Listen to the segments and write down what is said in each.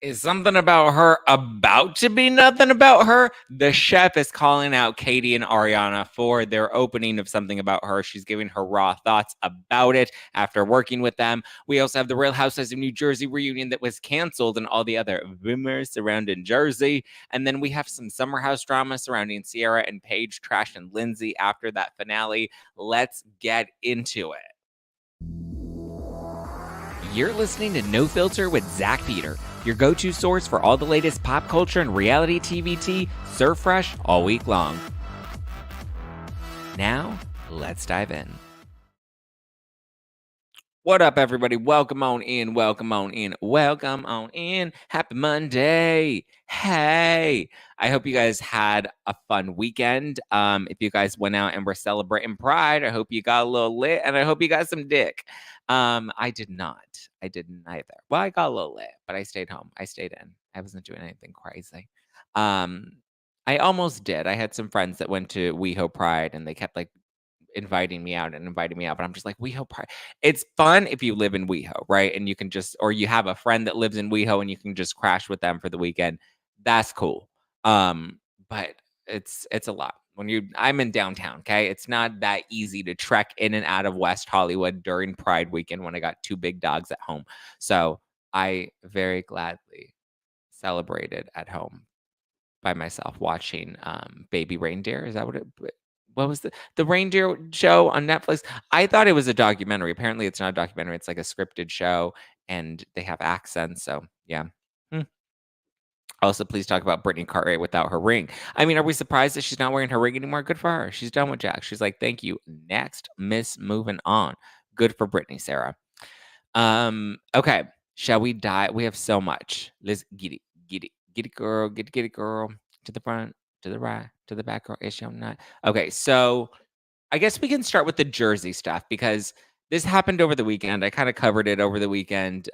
Is something about her about to be nothing about her? The chef is calling out Katie and Ariana for their opening of Something About Her. She's giving her raw thoughts about it after working with them. We also have the Real Housewives of New Jersey reunion that was canceled and all the other rumors surrounding Jersey. And then we have some summer house drama surrounding Sierra and Paige, Trash and Lindsay after that finale. Let's get into it. You're listening to No Filter with Zach Peter, your go-to source for all the latest pop culture and reality TV tea, served fresh all week long. Now, let's dive in. What up, everybody? Welcome on in, welcome on in, welcome on in. Happy Monday. Hey, I hope you guys had a fun weekend. If you guys went out and were celebrating Pride, I hope you got a little lit and I hope you got some dick. I did not. I didn't either. Well, I got a little lit, but I stayed home. I stayed in. I wasn't doing anything crazy. I almost did. I had some friends that went to WeHo Pride and they kept like inviting me out, but I'm just like, WeHo Pride. It's fun if you live in WeHo, right? And you can just, or you have a friend that lives in WeHo and you can just crash with them for the weekend. That's cool. But it's a lot. I'm in downtown, okay? It's not that easy to trek in and out of West Hollywood during Pride weekend when I got two big dogs at home. So I very gladly celebrated at home by myself watching Baby Reindeer. Is that what was the reindeer show on Netflix? I thought it was a documentary. Apparently it's not a documentary. It's like a scripted show and they have accents. So yeah. Also, please talk about Brittany Cartwright without her ring. I mean, are we surprised that she's not wearing her ring anymore? Good for her. She's done with Jack. She's like, thank you. Next, miss, moving on. Good for Brittany, Sarah. Okay. Shall we dive? We have so much. Let's get it, girl. Get it, girl. To the front, to the right, to the back, girl. It's your night. Okay, so I guess we can start with the Jersey stuff because this happened over the weekend. I kind of covered it over the weekend.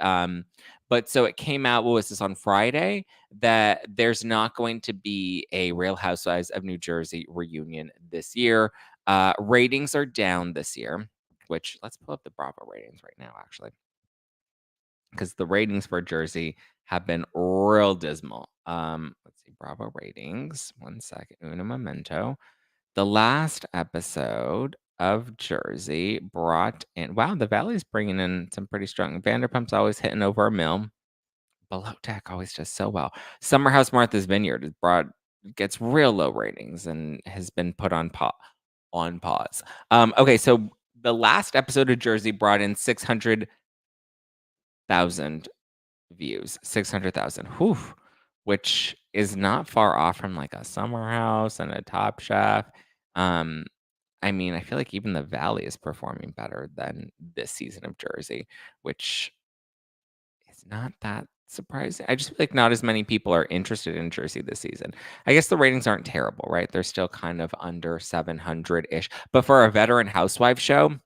But so it came out, what was this, on Friday, that there's not going to be a Real Housewives of New Jersey reunion this year. Ratings are down this year, which let's pull up the Bravo ratings right now, actually, because the ratings for Jersey have been real dismal. Let's see, Bravo ratings. 1 second, uno momento. The last episode of Jersey brought in, wow, the Valley's bringing in some pretty strong. Vanderpump's always hitting over a mil. Below Deck always does so well. Summer House Martha's Vineyard gets real low ratings and has been put on pause. Okay, so the last episode of Jersey brought in 600,000 views. 600,000. Whew. Which is not far off from like a Summer House and a Top Chef. I mean, I feel like even the Valley is performing better than this season of Jersey, which is not that surprising. I just feel like not as many people are interested in Jersey this season. I guess the ratings aren't terrible, right? They're still kind of under 700-ish. But for a veteran housewife show,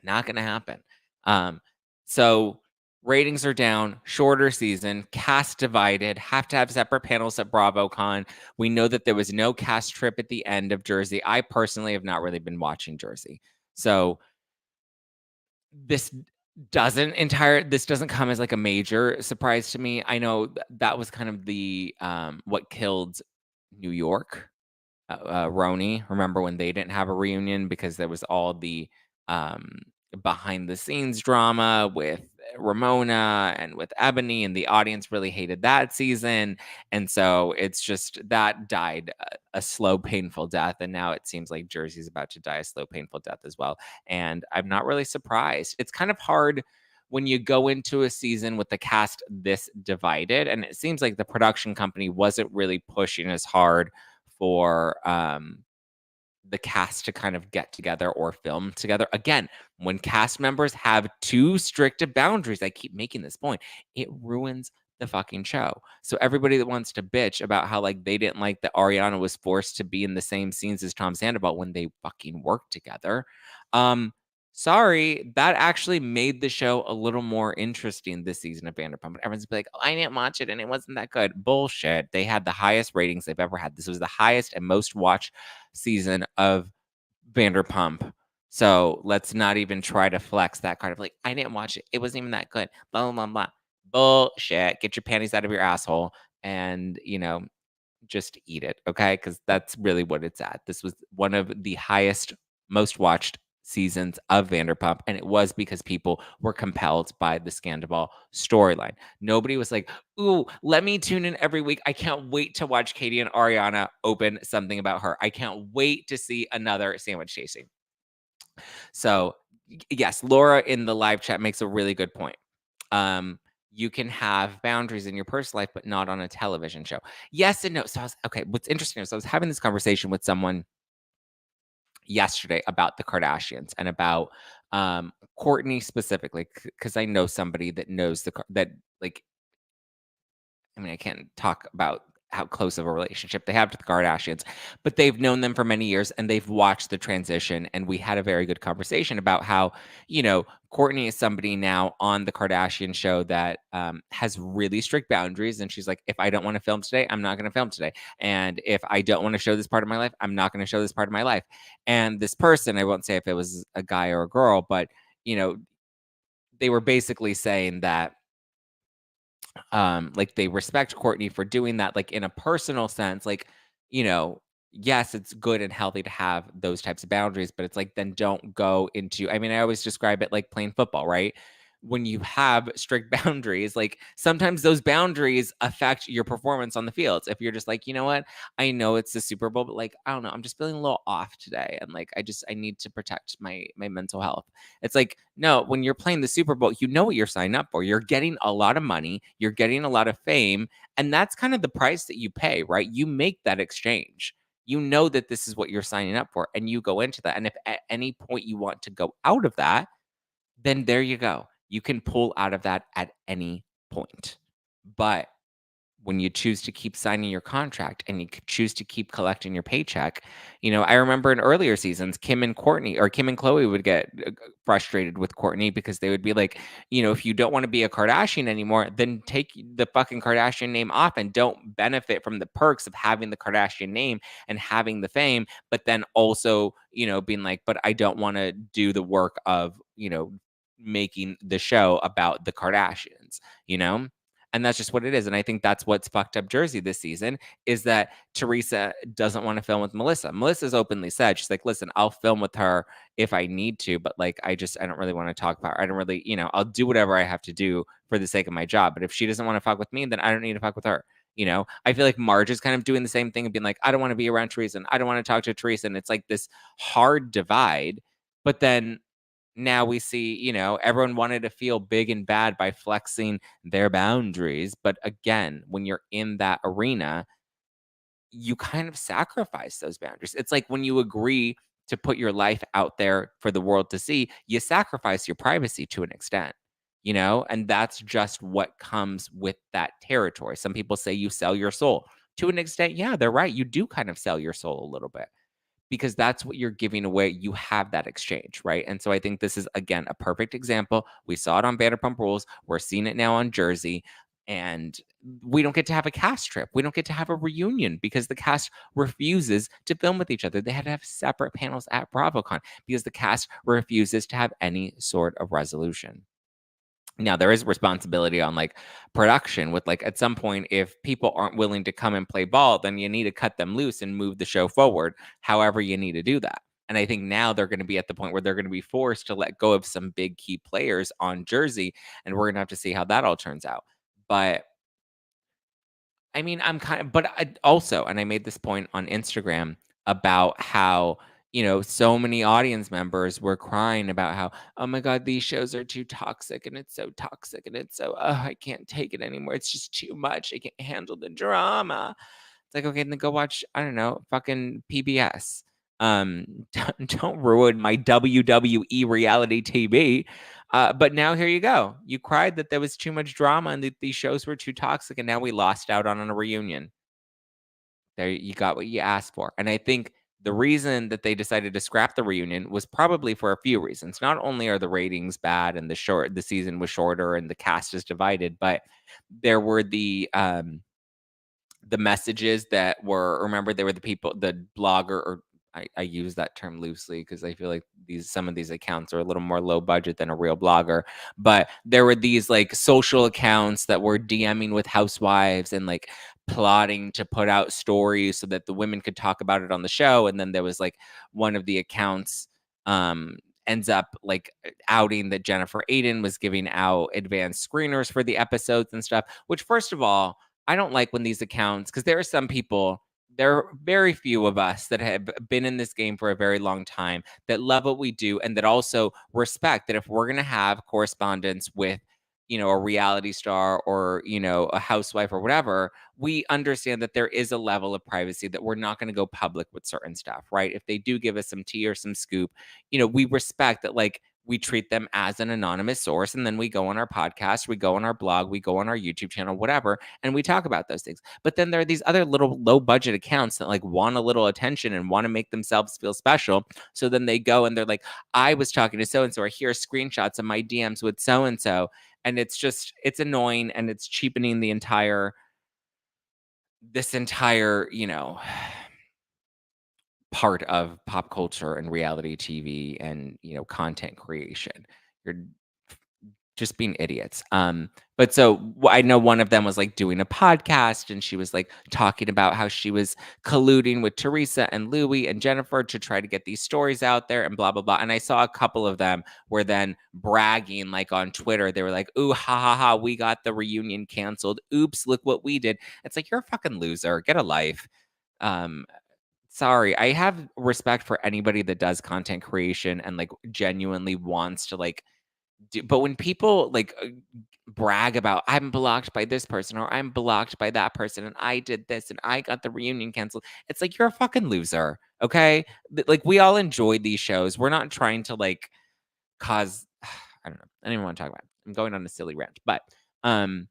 not going to happen. So ratings are down, shorter season, cast divided, have to have separate panels at BravoCon. We know that there was no cast trip at the end of Jersey. I personally have not really been watching Jersey. So this doesn't come as like a major surprise to me. I know that was kind of the what killed New York. RHONJ, remember when they didn't have a reunion because there was all the behind the scenes drama with Ramona and with Ebony, and the audience really hated that season. And so it's just that died a slow, painful death. And now it seems like Jersey's about to die a slow, painful death as well. And I'm not really surprised. It's kind of hard when you go into a season with the cast this divided. And it seems like the production company wasn't really pushing as hard for the cast to kind of get together or film together. Again, when cast members have too strict of boundaries, I keep making this point, it ruins the fucking show. So everybody that wants to bitch about how like they didn't like that Ariana was forced to be in the same scenes as Tom Sandoval when they fucking worked together. Sorry, that actually made the show a little more interesting this season of Vanderpump. Everyone's like, oh, I didn't watch it and it wasn't that good. Bullshit. They had the highest ratings they've ever had. This was the highest and most watched season of Vanderpump. So let's not even try to flex that card of like, I didn't watch it. It wasn't even that good. Blah, blah, blah, blah. Bullshit. Get your panties out of your asshole and, just eat it, okay? Because that's really what it's at. This was one of the highest, most watched seasons of Vanderpump, and it was because people were compelled by the Scandal storyline. Nobody was like, "Ooh, let me tune in every week. I can't wait to watch Katie and Ariana open something about her. I can't wait to see another sandwich tasting." So, yes, Laura in the live chat makes a really good point. You can have boundaries in your personal life, but not on a television show. Yes and no. So okay. What's interesting is I was having this conversation with someone yesterday about the Kardashians and about Courtney specifically, because I know somebody that knows that like I mean, I can't talk about how close of a relationship they have to the Kardashians, but they've known them for many years and they've watched the transition. And we had a very good conversation about how, Courtney is somebody now on the Kardashian show that has really strict boundaries. And she's like, if I don't want to film today, I'm not going to film today. And if I don't want to show this part of my life, I'm not going to show this part of my life. And this person, I won't say if it was a guy or a girl, but, they were basically saying that like they respect Courtney for doing that, like in a personal sense, like, you know, yes, it's good and healthy to have those types of boundaries, but it's like then don't go into I mean, I always describe it like playing football, right? When you have strict boundaries, like sometimes those boundaries affect your performance on the fields. If you're just like, you know what, I know it's the Super Bowl, but like, I don't know, I'm just feeling a little off today. And like I need to protect my mental health. It's like, no, when you're playing the Super Bowl, you know what you're signing up for. You're getting a lot of money, you're getting a lot of fame, and that's kind of the price that you pay, right? You make that exchange. You know that this is what you're signing up for, and you go into that. And if at any point you want to go out of that, then there you go. You can pull out of that at any point. But when you choose to keep signing your contract and you choose to keep collecting your paycheck, I remember in earlier seasons, Kim and Courtney or Kim and Chloe would get frustrated with Courtney because they would be like, if you don't want to be a Kardashian anymore, then take the fucking Kardashian name off and don't benefit from the perks of having the Kardashian name and having the fame. But then also, being like, but I don't want to do the work of, making the show about the Kardashians, you know? And that's just what it is. And I think that's what's fucked up Jersey this season is that Teresa doesn't want to film with Melissa. Melissa's openly said, she's like, listen, I'll film with her if I need to, but like, I don't really want to talk about her. I don't really, I'll do whatever I have to do for the sake of my job. But if she doesn't want to fuck with me, then I don't need to fuck with her. I feel like Marge is kind of doing the same thing and being like, I don't want to be around Teresa and I don't want to talk to Teresa. And it's like this hard divide. But then now we see, everyone wanted to feel big and bad by flexing their boundaries. But again, when you're in that arena, you kind of sacrifice those boundaries. It's like when you agree to put your life out there for the world to see, you sacrifice your privacy to an extent, and that's just what comes with that territory. Some people say you sell your soul to an extent. Yeah, they're right. You do kind of sell your soul a little bit because that's what you're giving away. You have that exchange, right? And so I think this is, again, a perfect example. We saw it on Vanderpump Rules. We're seeing it now on Jersey. And we don't get to have a cast trip. We don't get to have a reunion because the cast refuses to film with each other. They had to have separate panels at BravoCon because the cast refuses to have any sort of resolution. Now there is responsibility on like production with like at some point if people aren't willing to come and play ball, then you need to cut them loose and move the show forward. However, you need to do that. And I think now they're going to be at the point where they're going to be forced to let go of some big key players on Jersey, and we're going to have to see how that all turns out. But I mean, I'm kind of, but I also, and I made this point on Instagram about how, so many audience members were crying about how, oh my God, these shows are too toxic and it's so toxic and it's so, oh, I can't take it anymore. It's just too much. I can't handle the drama. It's like, okay, then go watch, I don't know, fucking PBS. Don't ruin my WWE reality TV. But now here you go. You cried that there was too much drama and that these shows were too toxic, and now we lost out on a reunion. There, you got what you asked for. And I think the reason that they decided to scrap the reunion was probably for a few reasons. Not only are the ratings bad and the season was shorter and the cast is divided, but there were the messages that were, remember, there were the people, the blogger, or I use that term loosely because I feel like some of these accounts are a little more low budget than a real blogger. But there were these like social accounts that were DMing with housewives and like plotting to put out stories so that the women could talk about it on the show. And then there was like one of the accounts um ends up like outing that Jennifer Aiden was giving out advanced screeners for the episodes and stuff, which first of all, I don't like when these accounts, because there are some people, there are very few of us that have been in this game for a very long time that love what we do and that also respect that if we're going to have correspondence with, a reality star or, a housewife or whatever, we understand that there is a level of privacy that we're not going to go public with certain stuff, right? If they do give us some tea or some scoop, we respect that, like, we treat them as an anonymous source. And then we go on our podcast, we go on our blog, we go on our YouTube channel, whatever, and we talk about those things. But then there are these other little low budget accounts that like want a little attention and want to make themselves feel special. So then they go and they're like, I was talking to so and so, or here are screenshots of my DMs with so and so. And it's annoying and it's cheapening this entire, part of pop culture and reality TV and, content creation. You're just being idiots. But so I know one of them was like doing a podcast and she was like talking about how she was colluding with Teresa and Louis and Jennifer to try to get these stories out there and blah, blah, blah. And I saw a couple of them were then bragging like on Twitter. They were like, ooh, ha, ha, ha, we got the reunion canceled. Oops, look what we did. It's like, you're a fucking loser. Get a life. Um, Sorry, I have respect for anybody that does content creation and like genuinely wants to like but when people like brag about I'm blocked by this person or I'm blocked by that person and I did this and I got the reunion canceled, it's like you're a fucking loser. Okay. Like we all enjoy these shows. We're not trying to like cause I don't know. I don't even want to talk about it. I'm going on a silly rant, but um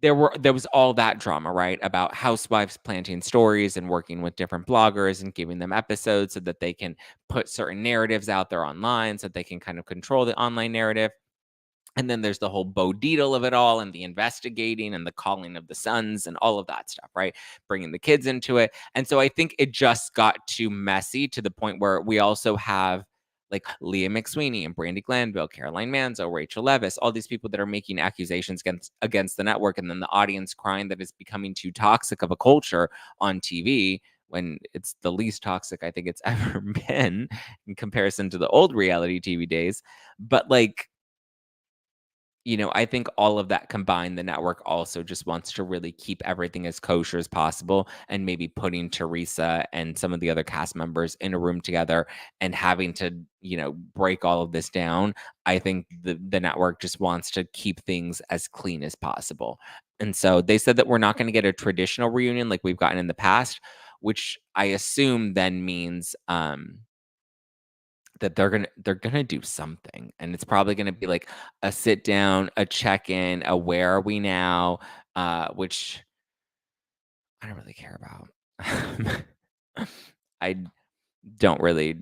there was all that drama, right? About housewives planting stories and working with different bloggers and giving them episodes so that they can put certain narratives out there online so that they can kind of control the online narrative. And then there's the whole Bo Dietl of it all and the investigating and the calling of the sons and all of that stuff, right? Bringing the kids into it. And so I think it just got too messy to the point where we also have like Leah McSweeney and Brandy Glanville, Caroline Manzo, Rachel Leviss, all these people that are making accusations against the network, and then the audience crying that it's becoming too toxic of a culture on TV when it's the least toxic I think it's ever been in comparison to the old reality TV days. But like, I think all of that combined, the network also just wants to really keep everything as kosher as possible and maybe putting Teresa and some of the other cast members in a room together and having to, break all of this down. I think the network just wants to keep things as clean as possible. And so they said that we're not going to get a traditional reunion like we've gotten in the past, which I assume then means that they're gonna do something, and it's probably gonna be like a sit down, a check in, a where are we now, which I don't really care about. I don't really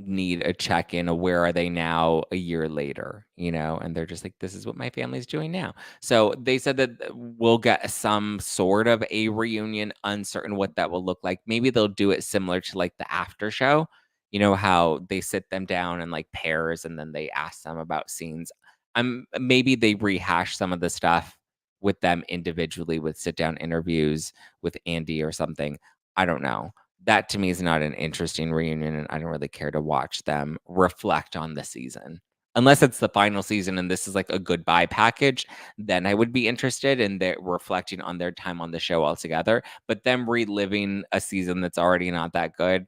need a check in, a where are they now a year later, and they're just like, this is what my family's doing now. So they said that we'll get some sort of a reunion, uncertain what that will look like. Maybe they'll do it similar to like the after show, how they sit them down in like pairs and then they ask them about scenes. Maybe they rehash some of the stuff with them individually with sit down interviews with Andy or something. I don't know. That to me is not an interesting reunion, and I don't really care to watch them reflect on the season. Unless it's the final season and this is like a goodbye package, then I would be interested in their reflecting on their time on the show altogether. But them reliving a season that's already not that good,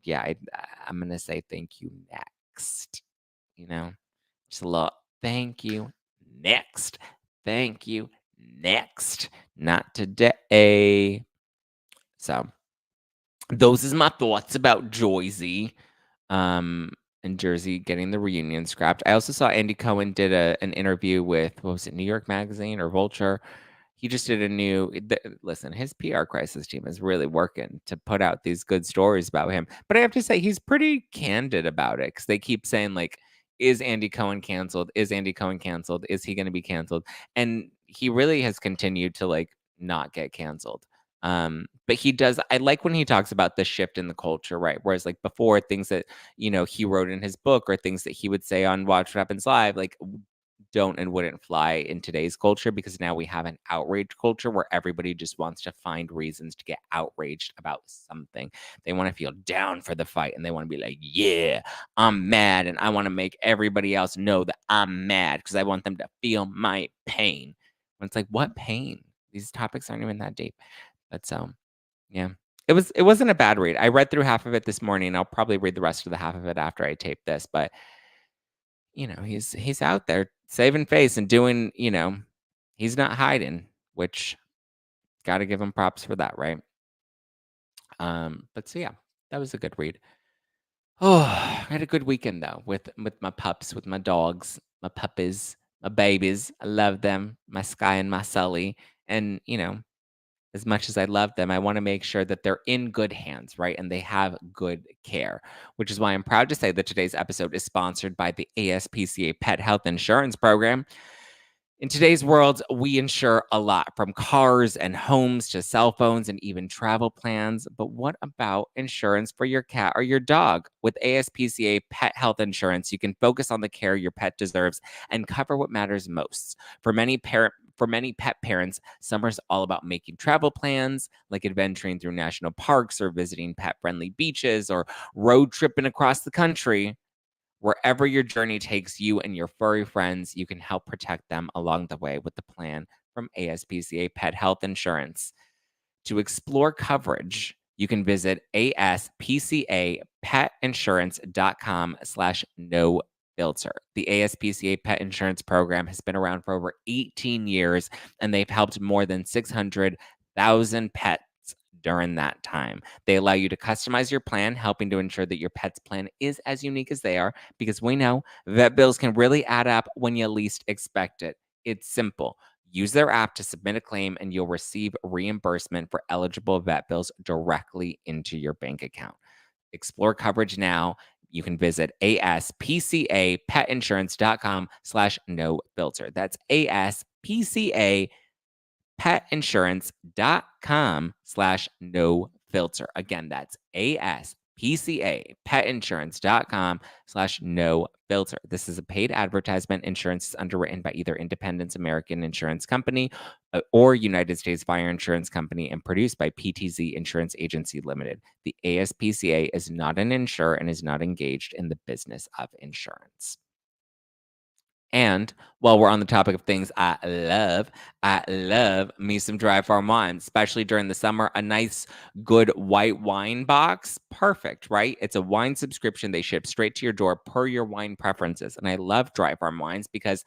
yeah, I'm gonna say thank you next. You know, just a little thank you next. Thank you next. Not today. So those is my thoughts about Joyzy, um, and Jersey getting the reunion scrapped. I also saw Andy Cohen did an interview with, what was it, New York Magazine or Vulture? He just did a listen, his PR crisis team is really working to put out these good stories about him. But I have to say, he's pretty candid about it because they keep saying, like, is Andy Cohen canceled? Is Andy Cohen canceled? Is he going to be canceled? And he really has continued to, like, not get canceled. But he does, I like when he talks about the shift in the culture, right? Whereas like before, things that, he wrote in his book or things that he would say on Watch What Happens Live, like don't and wouldn't fly in today's culture, because now we have an outrage culture where everybody just wants to find reasons to get outraged about something. They want to feel down for the fight and they want to be like, yeah, I'm mad, and I want to make everybody else know that I'm mad because I want them to feel my pain. And it's like, what pain? These topics aren't even that deep. But so, yeah. It wasn't a bad read. I read through half of it this morning. I'll probably read the rest of the half of it after I tape this, but he's out there saving face and doing, he's not hiding, which got to give him props for that, right? But so yeah, that was a good read. Oh, I had a good weekend though with my pups, with my dogs, my puppies, my babies. I love them, my Sky and my Sully, and as much as I love them, I want to make sure that they're in good hands, right? And they have good care, which is why I'm proud to say that today's episode is sponsored by the ASPCA Pet Health Insurance Program. In today's world, we insure a lot, from cars and homes to cell phones and even travel plans. But what about insurance for your cat or your dog? With ASPCA Pet Health Insurance, you can focus on the care your pet deserves and cover what matters most. For many pet parents, summer's all about making travel plans, like adventuring through national parks or visiting pet-friendly beaches or road tripping across the country. Wherever your journey takes you and your furry friends, you can help protect them along the way with the plan from ASPCA Pet Health Insurance. To explore coverage, you can visit aspcapetinsurance.com/no filter. The ASPCA Pet Insurance Program has been around for over 18 years, and they've helped more than 600,000 pets during that time. They allow you to customize your plan, helping to ensure that your pet's plan is as unique as they are, because we know vet bills can really add up when you least expect it. It's simple. Use their app to submit a claim, and you'll receive reimbursement for eligible vet bills directly into your bank account. Explore coverage now. You can visit aspcapetinsurance.com/no filter. That's aspcapetinsurance.com/no filter. Again, that's aspcapetinsurance.com/no filter. This is a paid advertisement. Insurance is underwritten by either Independence American Insurance Company or United States Fire Insurance Company and produced by PTZ Insurance Agency Limited. The ASPCA is not an insurer and is not engaged in the business of insurance. And while we're on the topic of things I love me some dry farm wine, especially during the summer. A nice, good white wine box, perfect, right? It's a wine subscription. They ship straight to your door per your wine preferences. And I love dry farm wines because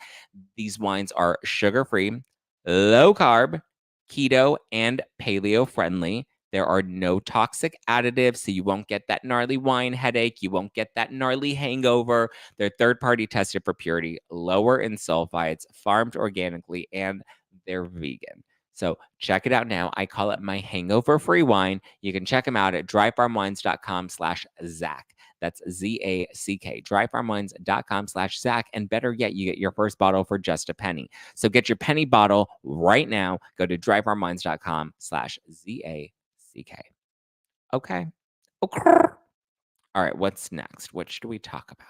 these wines are sugar-free, low carb, keto, and paleo friendly. There are no toxic additives, so you won't get that gnarly wine headache. You won't get that gnarly hangover. They're third-party tested for purity, lower in sulfites, farmed organically, and they're vegan. So check it out now. I call it my hangover-free wine. You can check them out at dryfarmwines.com/Zack. That's ZACK. Dryfarmwines.com/Zack. And better yet, you get your first bottle for just a penny. So get your penny bottle right now. Go to dryfarmwines.com/ZACK. Okay. Okay. All right, what's next? What should we talk about?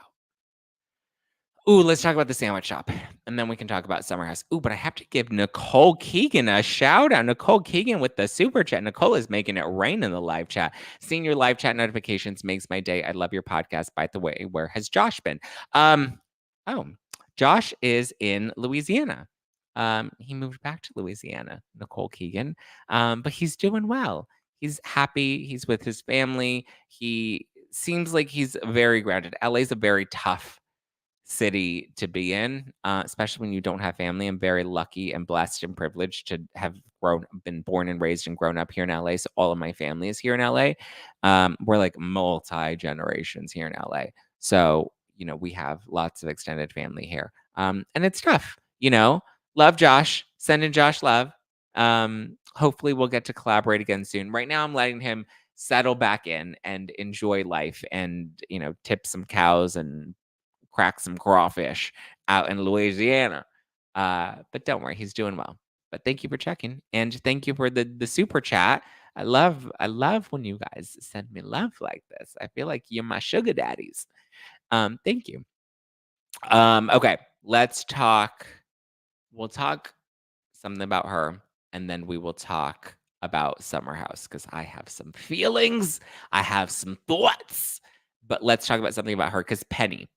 Ooh, let's talk about the sandwich shop, and then we can talk about Summer House. Ooh, but I have to give Nicole Keegan a shout out. Nicole Keegan with the super chat. Nicole is making it rain in the live chat. Seeing your live chat notifications makes my day. I love your podcast. By the way, where has Josh been? Oh, Josh is in Louisiana. He moved back to Louisiana, Nicole Keegan. But he's doing well. He's happy. He's with his family. He seems like he's very grounded. LA's a very tough city to be in, especially when you don't have family. I'm very lucky and blessed and privileged to have been born and raised and grown up here in LA. So all of my family is here in LA. We're like multi generations here in LA. So, we have lots of extended family here. And it's tough, Love Josh, sending Josh love. Hopefully we'll get to collaborate again soon. Right now I'm letting him settle back in and enjoy life and, tip some cows and crack some crawfish out in Louisiana. But don't worry, he's doing well. But thank you for checking, and thank you for the super chat. I love when you guys send me love like this. I feel like you're my sugar daddies. Thank you. Okay, let's talk. We'll talk something about her, and then we will talk about Summer House because I have some feelings. I have some thoughts. But let's talk about something about her because Penny,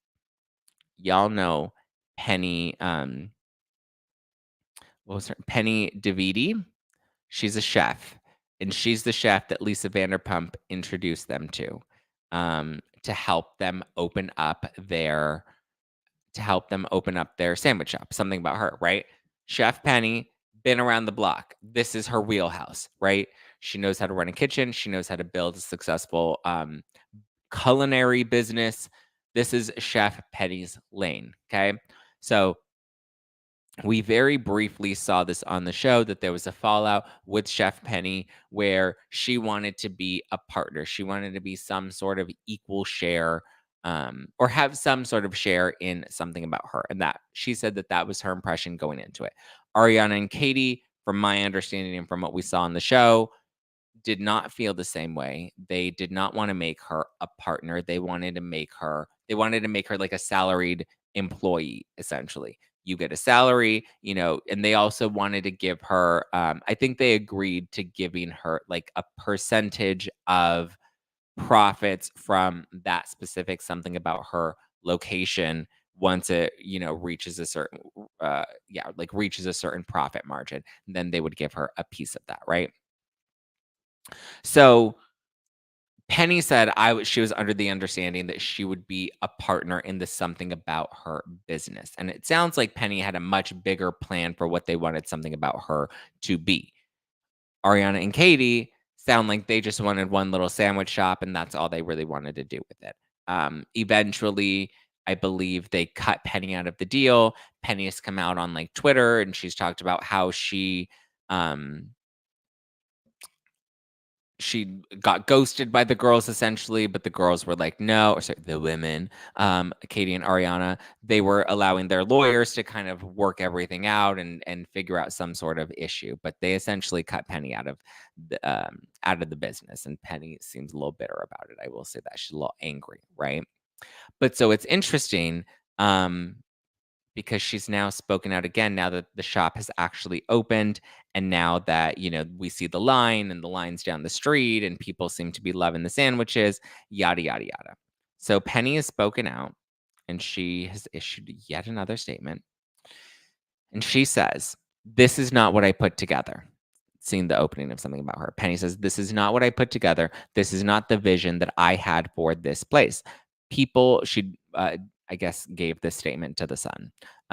y'all know Penny. What was her? Penny Davidi. She's a chef, and she's the chef that Lisa Vanderpump introduced them to help them open up their sandwich shop. Something about her, right? Chef Penny, been around the block. This is her wheelhouse, right? She knows how to run a kitchen. She knows how to build a successful culinary business. This is Chef Penny's lane. Okay. So we very briefly saw this on the show that there was a fallout with Chef Penny where she wanted to be a partner. She wanted to be some sort of equal share or have some sort of share in something about her. And that she said that that was her impression going into it. Ariana and Katie, from my understanding and from what we saw on the show, did not feel the same way. They did not want to make her a partner. They wanted to make her like a salaried employee, essentially. You get a salary, and they also wanted to give her, I think they agreed to giving her like a percentage of profits from that specific something about her location once it, reaches a certain, reaches a certain profit margin. Then they would give her a piece of that, right? So Penny said she was under the understanding that she would be a partner in the something about her business. And it sounds like Penny had a much bigger plan for what they wanted something about her to be. Ariana and Katie sound like they just wanted one little sandwich shop and that's all they really wanted to do with it. Eventually, I believe they cut Penny out of the deal. Penny has come out on like Twitter and she's talked about how um she got ghosted by the girls essentially, but the girls were like, no, or sorry, the women, Katie and Ariana, they were allowing their lawyers to kind of work everything out and figure out some sort of issue. But they essentially cut Penny out of the business, and Penny seems a little bitter about it. I will say that she's a little angry, right? But so it's interesting. Because she's now spoken out again now that the shop has actually opened and now that we see the line and the lines down the street and people seem to be loving the sandwiches, yada yada yada. So Penny has spoken out and she has issued yet another statement, and she says, this is not what I put together. Seeing the opening of something about her, Penny says, this is not what I put together. This is not the vision that I had for this place. She I guess gave this statement to The Sun.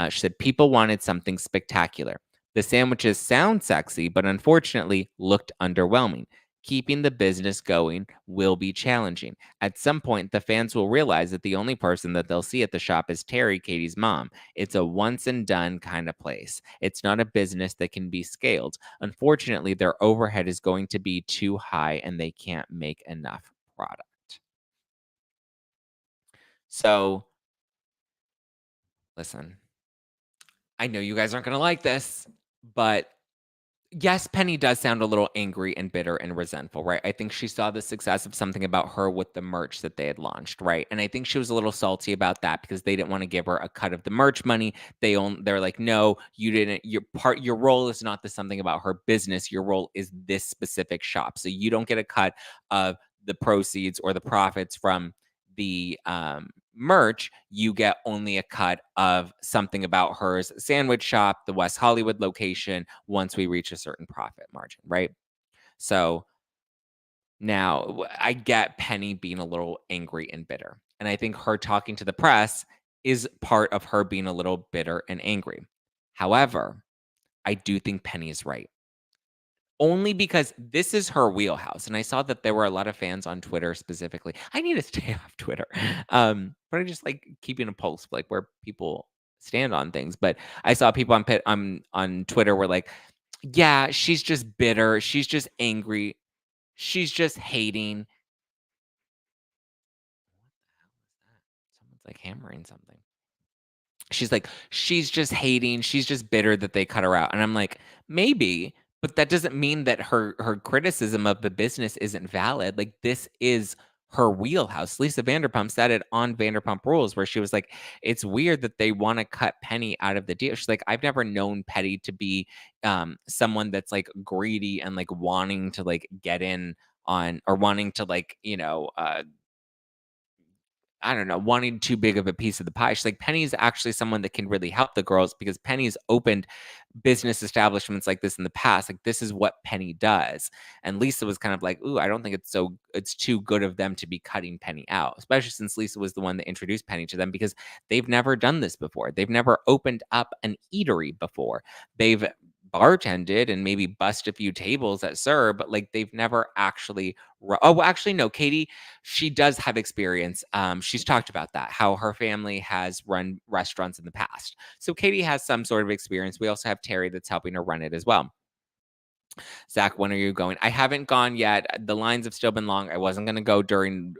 She said, people wanted something spectacular. The sandwiches sound sexy, but unfortunately looked underwhelming. Keeping the business going will be challenging. At some point, the fans will realize that the only person that they'll see at the shop is Terry, Katie's mom. It's a once and done kind of place. It's not a business that can be scaled. Unfortunately, their overhead is going to be too high and they can't make enough product. So, listen, I know you guys aren't going to like this, but yes, Penny does sound a little angry and bitter and resentful, right? I think she saw the success of something about her with the merch that they had launched, right? And I think she was a little salty about that because they didn't want to give her a cut of the merch money. They're like, no, you didn't. Your role is not the something about her business. Your role is this specific shop, so you don't get a cut of the proceeds or the profits from the merch. You get only a cut of something about hers sandwich shop, the West Hollywood location, once we reach a certain profit margin, right? So now I get Penny being a little angry and bitter. And I think her talking to the press is part of her being a little bitter and angry. However, I do think Penny is right. Only because this is her wheelhouse, and I saw that there were a lot of fans on Twitter specifically. I need to stay off Twitter, but I just like keeping a pulse, like where people stand on things. But I saw people on Twitter were like, "Yeah, she's just bitter. She's just angry. She's just hating." Someone's like hammering something. she's like, "She's just hating, she's just bitter that they cut her out." And I'm like, "Maybe, but that doesn't mean that her criticism of the business isn't valid. Like, this is her wheelhouse." Lisa Vanderpump said it on Vanderpump Rules, where she was like, "It's weird that they wanna cut Penny out of the deal." She's like, "I've never known Petty to be, someone that's, like, greedy and, like, wanting to, like, get in on or wanting to, like, I don't know, wanting too big of a piece of the pie." She's like, "Penny's actually someone that can really help the girls because Penny's opened business establishments like this in the past. Like, this is what Penny does." And Lisa was kind of like, "Ooh, I don't think it's too good of them to be cutting Penny out," especially since Lisa was the one that introduced Penny to them because they've never done this before. They've never opened up an eatery before. They've bartended and maybe bust a few tables at Sir, but like they've never actually. Oh, well, actually, no. Katie, she does have experience. She's talked about that, how her family has run restaurants in the past. So Katie has some sort of experience. We also have Terry that's helping her run it as well. Zach, when are you going? I haven't gone yet. The lines have still been long. I wasn't going to go during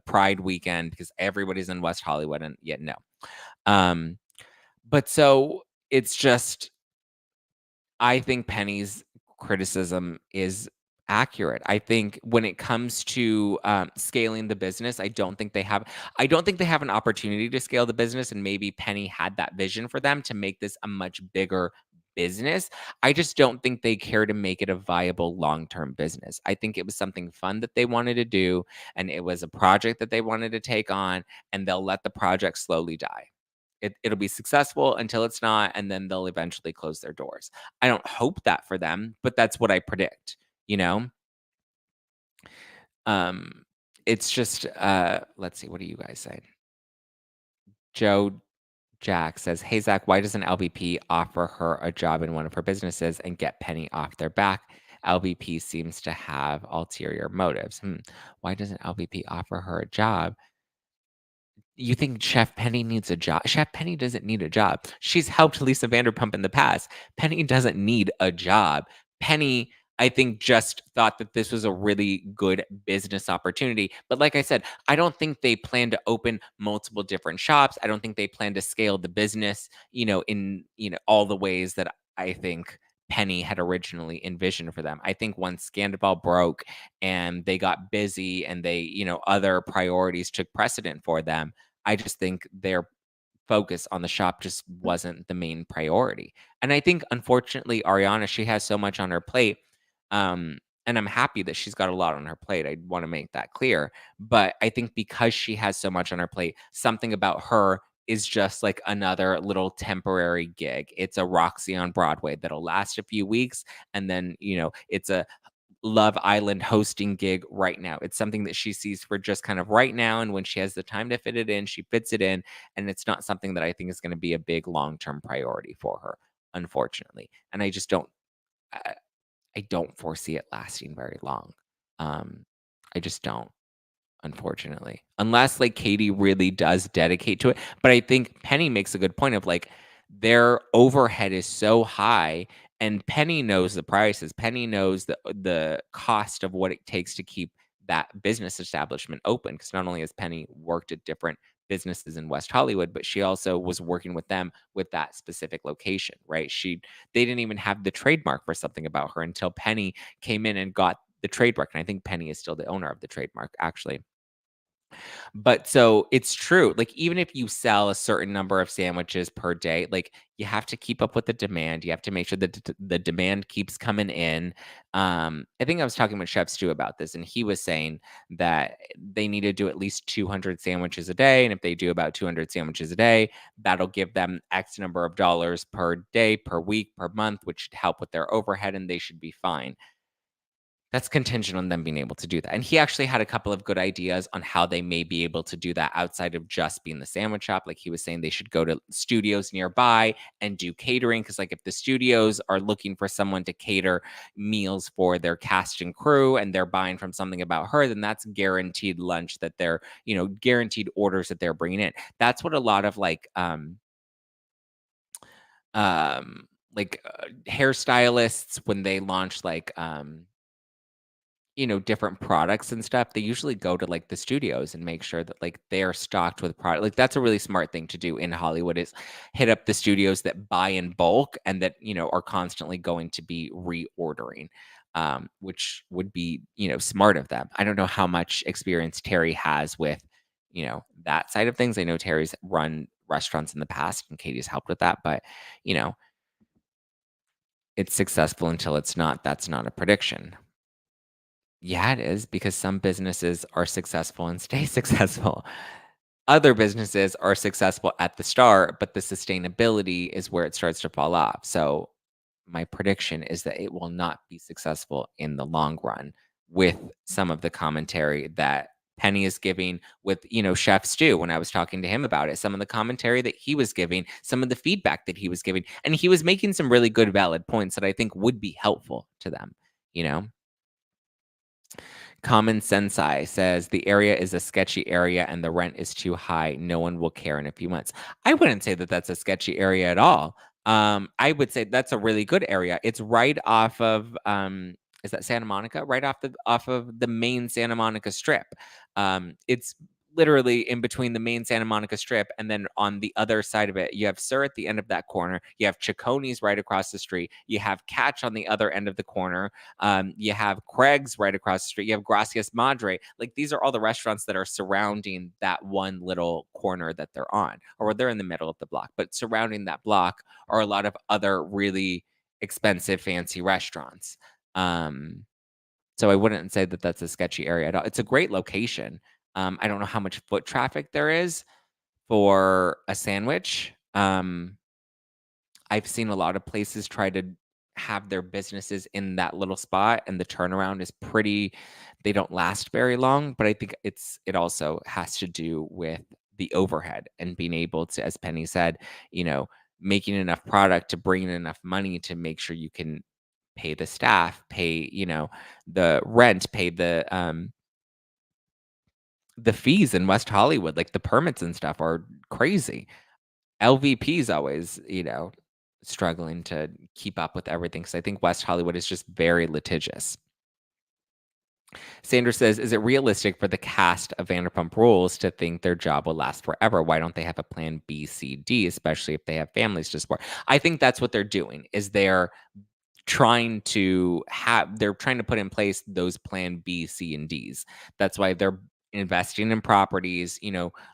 Pride weekend because everybody's in West Hollywood and yet no. Um, but so it's just I think Penny's criticism is accurate. I think when it comes to scaling the business, I don't think they have an opportunity to scale the business, and maybe Penny had that vision for them to make this a much bigger business. I just don't think they care to make it a viable long-term business. I think it was something fun that they wanted to do, and it was a project that they wanted to take on, and they'll let the project slowly die. It'll be successful until it's not, and then they'll eventually close their doors. I don't hope that for them, but that's what I predict, you know? Um, it's just, let's see, what do you guys say? Joe Jack says, "Hey, Zach, why doesn't LVP offer her a job in one of her businesses and get Penny off their back? LVP seems to have ulterior motives." Why doesn't LVP offer her a job? You think Chef Penny needs a job? Chef Penny doesn't need a job. She's helped Lisa Vanderpump in the past. Penny doesn't need a job. Penny, I think, just thought that this was a really good business opportunity. But like I said, I don't think they plan to open multiple different shops. I don't think they plan to scale the business, in, all the ways that I think Penny had originally envisioned for them. I think once Scandal broke and they got busy and they, other priorities took precedent for them, I just think their focus on the shop just wasn't the main priority. And I think, unfortunately, Ariana, she has so much on her plate. And I'm happy that she's got a lot on her plate. I want to make that clear. But I think because she has so much on her plate, something about her is just like another little temporary gig. It's a Roxy on Broadway that'll last a few weeks. And then, it's a Love Island hosting gig right now. It's something that she sees for just kind of right now, and when she has the time to fit it in, she fits it in, and it's not something that I think is gonna be a big long-term priority for her, unfortunately, and I just I I don't foresee it lasting very long. Um, I just don't, unfortunately. Unless, like, Katie really does dedicate to it, but I think Penny makes a good point of, like, their overhead is so high, and Penny knows the prices. Penny knows the cost of what it takes to keep that business establishment open. Because not only has Penny worked at different businesses in West Hollywood, but she also was working with them with that specific location, right? They didn't even have the trademark for something about her until Penny came in and got the trademark, and I think Penny is still the owner of the trademark, actually. But so it's true. Like, even if you sell a certain number of sandwiches per day, like, you have to keep up with the demand. You have to make sure that the demand keeps coming in. I think I was talking with Chef Stu about this, and he was saying that they need to do at least 200 sandwiches a day. And if they do about 200 sandwiches a day, that'll give them X number of dollars per day, per week, per month, which should help with their overhead, and they should be fine. That's contingent on them being able to do that. And he actually had a couple of good ideas on how they may be able to do that outside of just being the sandwich shop. Like, he was saying they should go to studios nearby and do catering. Cause like, if the studios are looking for someone to cater meals for their cast and crew and they're buying from something about her, then that's guaranteed lunch that they're, guaranteed orders that they're bringing in. That's what a lot of hairstylists, when they launch different products and stuff, they usually go to like the studios and make sure that like they are stocked with product. Like that's a really smart thing to do in Hollywood is hit up the studios that buy in bulk and that, are constantly going to be reordering. Which would be, smart of them. I don't know how much experience Terry has with, that side of things. I know Terry's run restaurants in the past and Katie's helped with that, but you know, it's successful until it's not. That's not a prediction. Yeah, it is because some businesses are successful and stay successful. Other businesses are successful at the start, but the sustainability is where it starts to fall off. So, my prediction is that it will not be successful in the long run with some of the commentary that Penny is giving with, Chef Stu when I was talking to him about it, some of the commentary that he was giving, some of the feedback that he was giving, and he was making some really good valid points that I think would be helpful to them, you know? Common Sensei says the area is a sketchy area and the rent is too high. No one will care in a few months. I wouldn't say that that's a sketchy area at all. I would say that's a really good area. It's right off of is that Santa Monica? Right off of the main Santa Monica strip. It's literally in between the main Santa Monica strip and then on the other side of it, you have Sir at the end of that corner. You have Chiconi's right across the street. You have Catch on the other end of the corner. You have Craig's right across the street. You have Gracias Madre. Like these are all the restaurants that are surrounding that one little corner that they're on, or they're in the middle of the block. But surrounding that block are a lot of other really expensive, fancy restaurants. So I wouldn't say that that's a sketchy area at all. It's a great location. I don't know how much foot traffic there is for a sandwich. I've seen a lot of places try to have their businesses in that little spot, and the turnaround is pretty they don't last very long, but I think it also has to do with the overhead and being able to, as Penny said, you know, making enough product to bring in enough money to make sure you can pay the staff, pay, the rent, pay the fees in West Hollywood, like the permits and stuff are crazy. LVP's always, struggling to keep up with everything because I think West Hollywood is just very litigious. Sanders says, is it realistic for the cast of Vanderpump Rules to think their job will last forever? Why don't they have a plan B, C, D, especially if they have families to support? I think that's what they're doing is they're trying to put in place those plan B, C, and Ds. That's why they're investing in properties.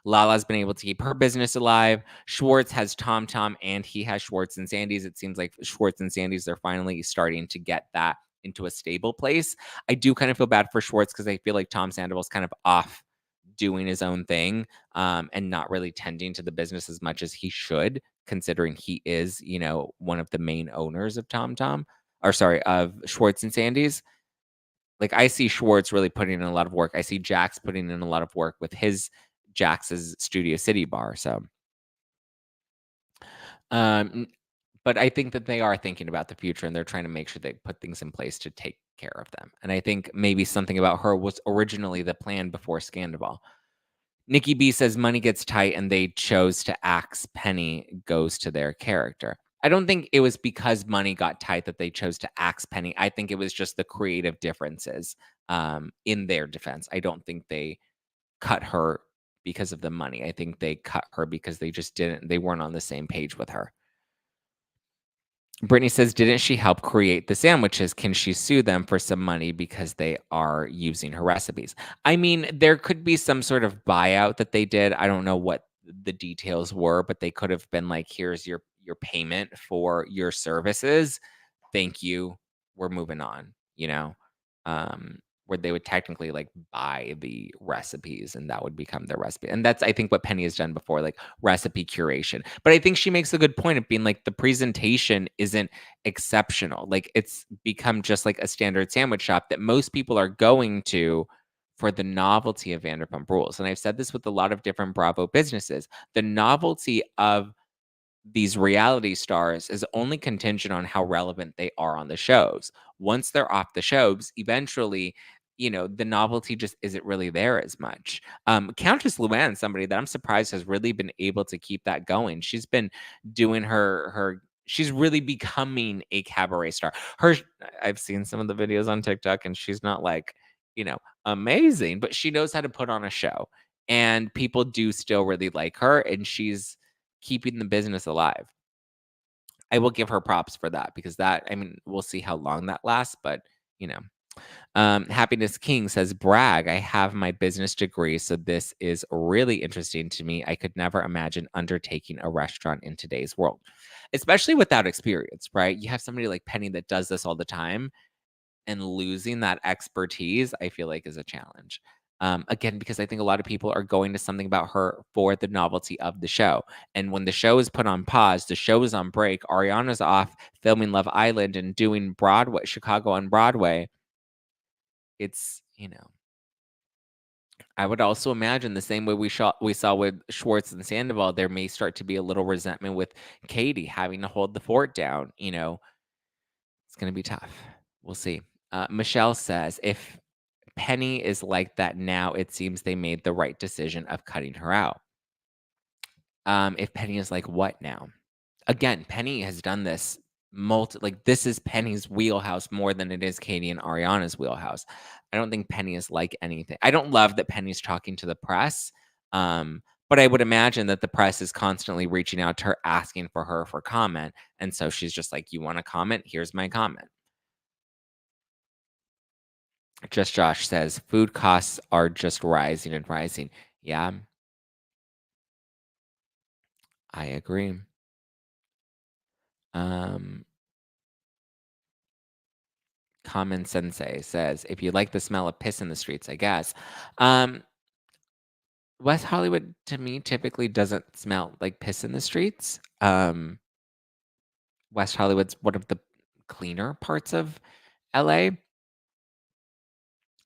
Lala's been able to keep her business alive. Schwartz has Tom Tom and he has Schwartz and Sandy's. It seems like Schwartz and Sandy's, they're finally starting to get that into a stable place. I do kind of feel bad for Schwartz because I feel like Tom Sandoval's kind of off doing his own thing and not really tending to the business as much as he should, considering he is, one of the main owners of Tom Tom or sorry, of Schwartz and Sandy's. Like I see Schwartz really putting in a lot of work. I see Jax putting in a lot of work with his Jax's Studio City bar. So, um, but I think that they are thinking about the future and they're trying to make sure they put things in place to take care of them. And I think maybe something about her was originally the plan before Scandal. Nikki B says money gets tight and they chose to axe Penny goes to their character. I don't think it was because money got tight that they chose to axe Penny. I think it was just the creative differences in their defense. I don't think they cut her because of the money. I think they cut her because they weren't on the same page with her. Brittany says, didn't she help create the sandwiches? Can she sue them for some money because they are using her recipes? I mean, there could be some sort of buyout that they did. I don't know what the details were, but they could have been like, here's your payment for your services. Thank you. We're moving on, where they would technically like buy the recipes and that would become their recipe. And that's, I think, what Penny has done before, like recipe curation. But I think she makes a good point of being like the presentation isn't exceptional. Like it's become just like a standard sandwich shop that most people are going to for the novelty of Vanderpump Rules. And I've said this with a lot of different Bravo businesses. The novelty of these reality stars is only contingent on how relevant they are on the shows. Once they're off the shows, eventually, the novelty just isn't really there as much. Countess Luann, somebody that I'm surprised has really been able to keep that going. She's been doing she's really becoming a cabaret star. I've seen some of the videos on TikTok and she's not like, amazing, but she knows how to put on a show, and people do still really like her, and she's keeping the business alive. I will give her props for that because I mean, we'll see how long that lasts, but you know. Happiness King says, brag, I have my business degree, so this is really interesting to me. I could never imagine undertaking a restaurant in today's world, especially without experience, right? You have somebody like Penny that does this all the time, and losing that expertise, I feel like is a challenge. Again, because I think a lot of people are going to something about her for the novelty of the show. And when the show is put on pause, the show is on break, Ariana's off filming Love Island and doing Broadway, Chicago on Broadway. It's. I would also imagine the same way we saw with Schwartz and Sandoval, there may start to be a little resentment with Katie having to hold the fort down. It's going to be tough. We'll see. Michelle says, if Penny is like that now, it seems they made the right decision of cutting her out. If Penny is like what now? Again, Penny has done this this is Penny's wheelhouse more than it is Katie and Ariana's wheelhouse. I don't think Penny is like anything. I don't love that Penny's talking to the press. But I would imagine that the press is constantly reaching out to her, asking for her for comment. And so she's just like, you want to comment? Here's my comment. Just Josh says, food costs are just rising and rising. Yeah, I agree. Um, Common Sensei says, if you like the smell of piss in the streets, I guess. West Hollywood to me typically doesn't smell like piss in the streets. West Hollywood's one of the cleaner parts of LA.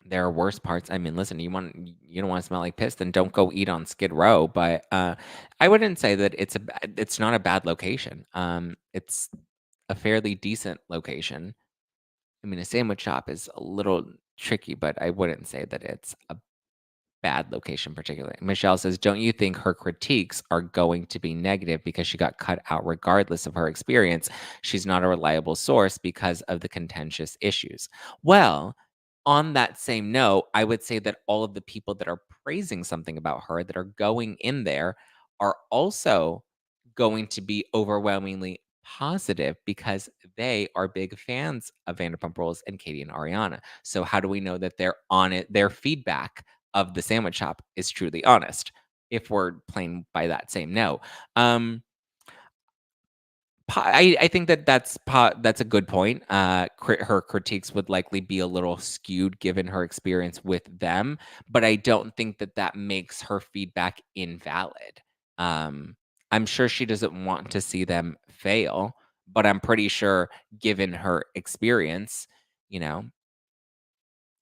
There are worse parts. I mean, listen, you don't want to smell like piss, then don't go eat on Skid Row. But I wouldn't say that it's not a bad location. It's a fairly decent location. I mean, a sandwich shop is a little tricky, but I wouldn't say that it's a bad location particularly. Michelle says, don't you think her critiques are going to be negative because she got cut out regardless of her experience? She's not a reliable source because of the contentious issues. Well, on that same note, I would say that all of the people that are praising something about her that are going in there are also going to be overwhelmingly positive because they are big fans of Vanderpump Rules and Katie and Ariana. So how do we know that they're on it? Their feedback of the sandwich shop is truly honest, if we're playing by that same note. I think that's a good point. Her critiques would likely be a little skewed given her experience with them, but I don't think that makes her feedback invalid. I'm sure she doesn't want to see them fail, but I'm pretty sure, given her experience, you know,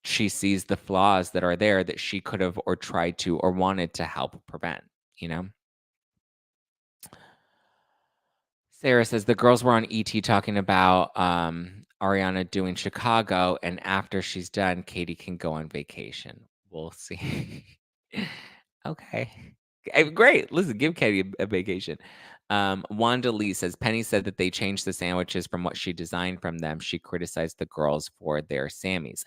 she sees the flaws that are there that she could have or tried to or wanted to help prevent, you know? Sarah says the girls were on ET talking about Ariana doing Chicago, and after she's done, Katie can go on vacation. We'll see. Okay. Great. Listen, give Katie a vacation. Wanda Lee says Penny said that they changed the sandwiches from what she designed from them. She criticized the girls for their Sammys.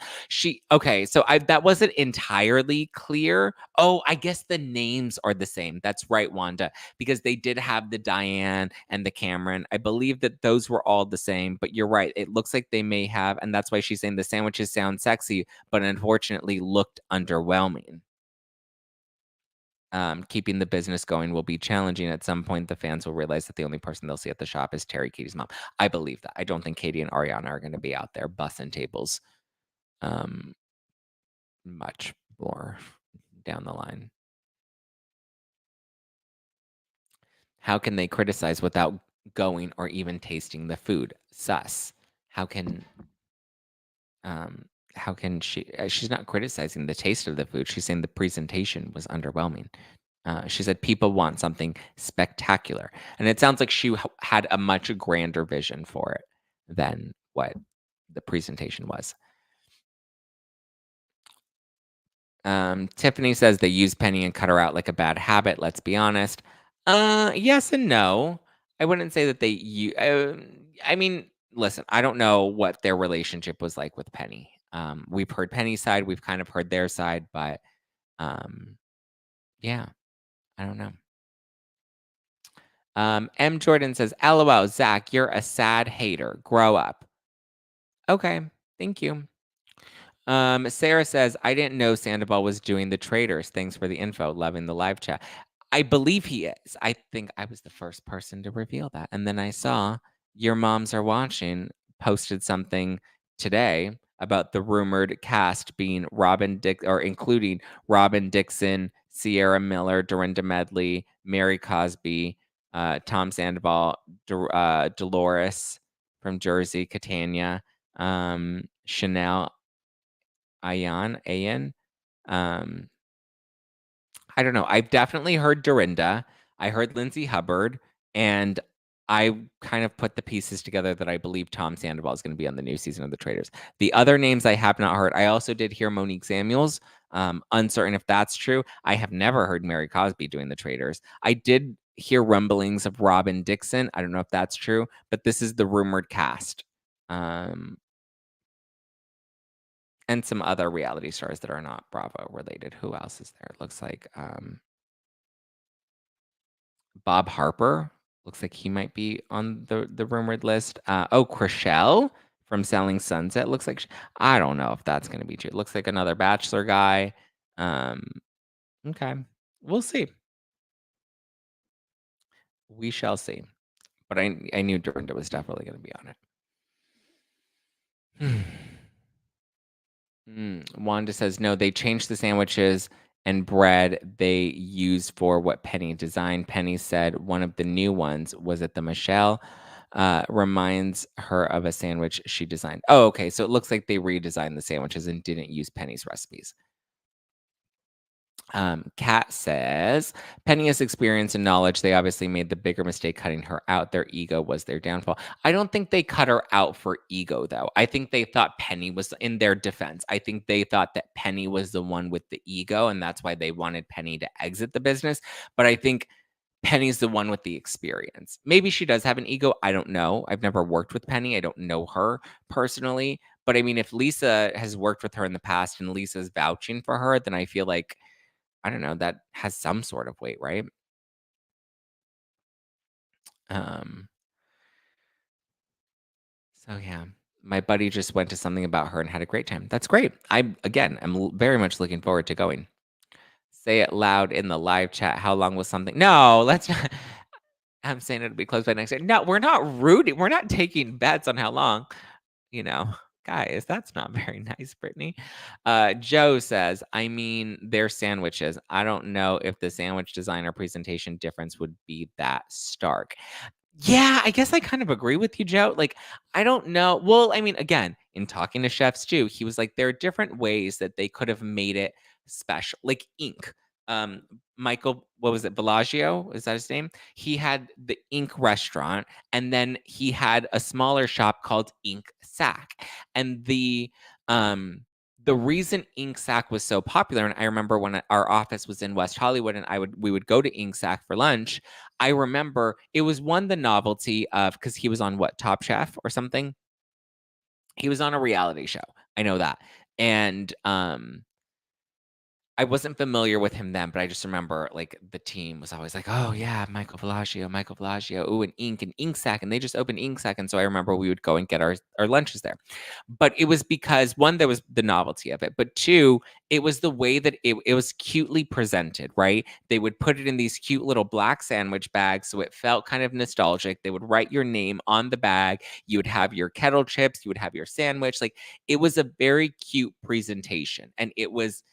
Okay, so that wasn't entirely clear. Oh, I guess the names are the same. That's right, Wanda, because they did have the Diane and the Cameron. I believe that those were all the same, but you're right. It looks like they may have, and that's why she's saying the sandwiches sound sexy, but unfortunately looked underwhelming. Keeping the business going will be challenging. At some point, the fans will realize that the only person they'll see at the shop is Terry, Katie's mom. I believe that. I don't think Katie and Ariana are going to be out there bussing tables much more down the line. How can they criticize without going or even tasting the food? Sus. How can she's not criticizing the taste of the food. She's saying the presentation was underwhelming. She said people want something spectacular. And it sounds like she had a much grander vision for it than what the presentation was. Tiffany says they use Penny and cut her out like a bad habit. Let's be honest. Yes and no. I wouldn't say that I mean, listen, I don't know what their relationship was like with Penny. We've heard Penny's side, we've kind of heard their side, but yeah, I don't know. M. Jordan says, LOL, Zach, you're a sad hater. Grow up. Okay, thank you. Sarah says, I didn't know Sandoval was doing the traders. Thanks for the info. Loving the live chat. I believe he is. I think I was the first person to reveal that. And then I saw Your Moms Are Watching posted something today about the rumored cast being including Robin Dixon, Sierra Miller, Dorinda Medley, Mary Cosby, Tom Sandoval, Dolores from Jersey, Catania, Chanel Ayan. Um, I don't know. I've definitely heard Dorinda. I heard Lindsay Hubbard, and I kind of put the pieces together that I believe Tom Sandoval is going to be on the new season of The Traitors. The other names I have not heard. I also did hear Monique Samuels. Uncertain if that's true. I have never heard Mary Cosby doing The Traitors. I did hear rumblings of Robin Dixon. I don't know if that's true, but this is the rumored cast. And some other reality stars that are not Bravo related. Who else is there? It looks like Bob Harper. Looks like he might be on the rumored list. Chrishell from Selling Sunset. Looks like I don't know if that's going to be true. It looks like another Bachelor guy. Okay, we'll see. We shall see. But I knew Dorinda was definitely going to be on it. Wanda says, no, they changed the sandwiches and bread they use for what Penny designed. Penny said one of the new ones was at the Michelle. Reminds her of a sandwich she designed. Oh, okay. So it looks like they redesigned the sandwiches and didn't use Penny's recipes. Kat says, Penny has experience and knowledge. They obviously made the bigger mistake cutting her out. Their ego was their downfall. I don't think they cut her out for ego, though. I think they thought Penny was, in their defense, I think they thought that Penny was the one with the ego, and that's why they wanted Penny to exit the business. But I think Penny's the one with the experience. Maybe she does have an ego. I don't know. I've never worked with Penny. I don't know her personally. But I mean, if Lisa has worked with her in the past and Lisa's vouching for her, then I feel like, I don't know, that has some sort of weight, right? So yeah, my buddy just went to something about her and had a great time. That's great. I'm very much looking forward to going. Say it loud in the live chat. How long was something? No, let's not. I'm saying it'll be closed by next year. No, we're not rooting. We're not taking bets on how long. Guys, that's not very nice, Brittany. Joe says, I mean, they're sandwiches. I don't know if the sandwich design or presentation difference would be that stark. Yeah, I guess I kind of agree with you, Joe. Like, I don't know. Well, I mean, again, in talking to chefs too, he was like, there are different ways that they could have made it special, like ink. Michael, what was it, Bellagio? Is that his name? He had the Ink restaurant, and then he had a smaller shop called Ink Sack. And the reason Ink Sack was so popular, and I remember when our office was in West Hollywood, and we would go to Ink Sack for lunch. I remember it was the novelty of, because he was on what, Top Chef or something. He was on a reality show. I know that, and I wasn't familiar with him then, but I just remember, like, the team was always like, "Oh, yeah, Michael Bellagio, ooh, and Ink Sack," and they just opened Ink Sack, and so I remember we would go and get our lunches there. But it was because, 1, there was the novelty of it, but 2, it was the way that it was cutely presented, right? They would put it in these cute little black sandwich bags, so it felt kind of nostalgic. They would write your name on the bag. You would have your kettle chips, you would have your sandwich. Like, it was a very cute presentation, and it was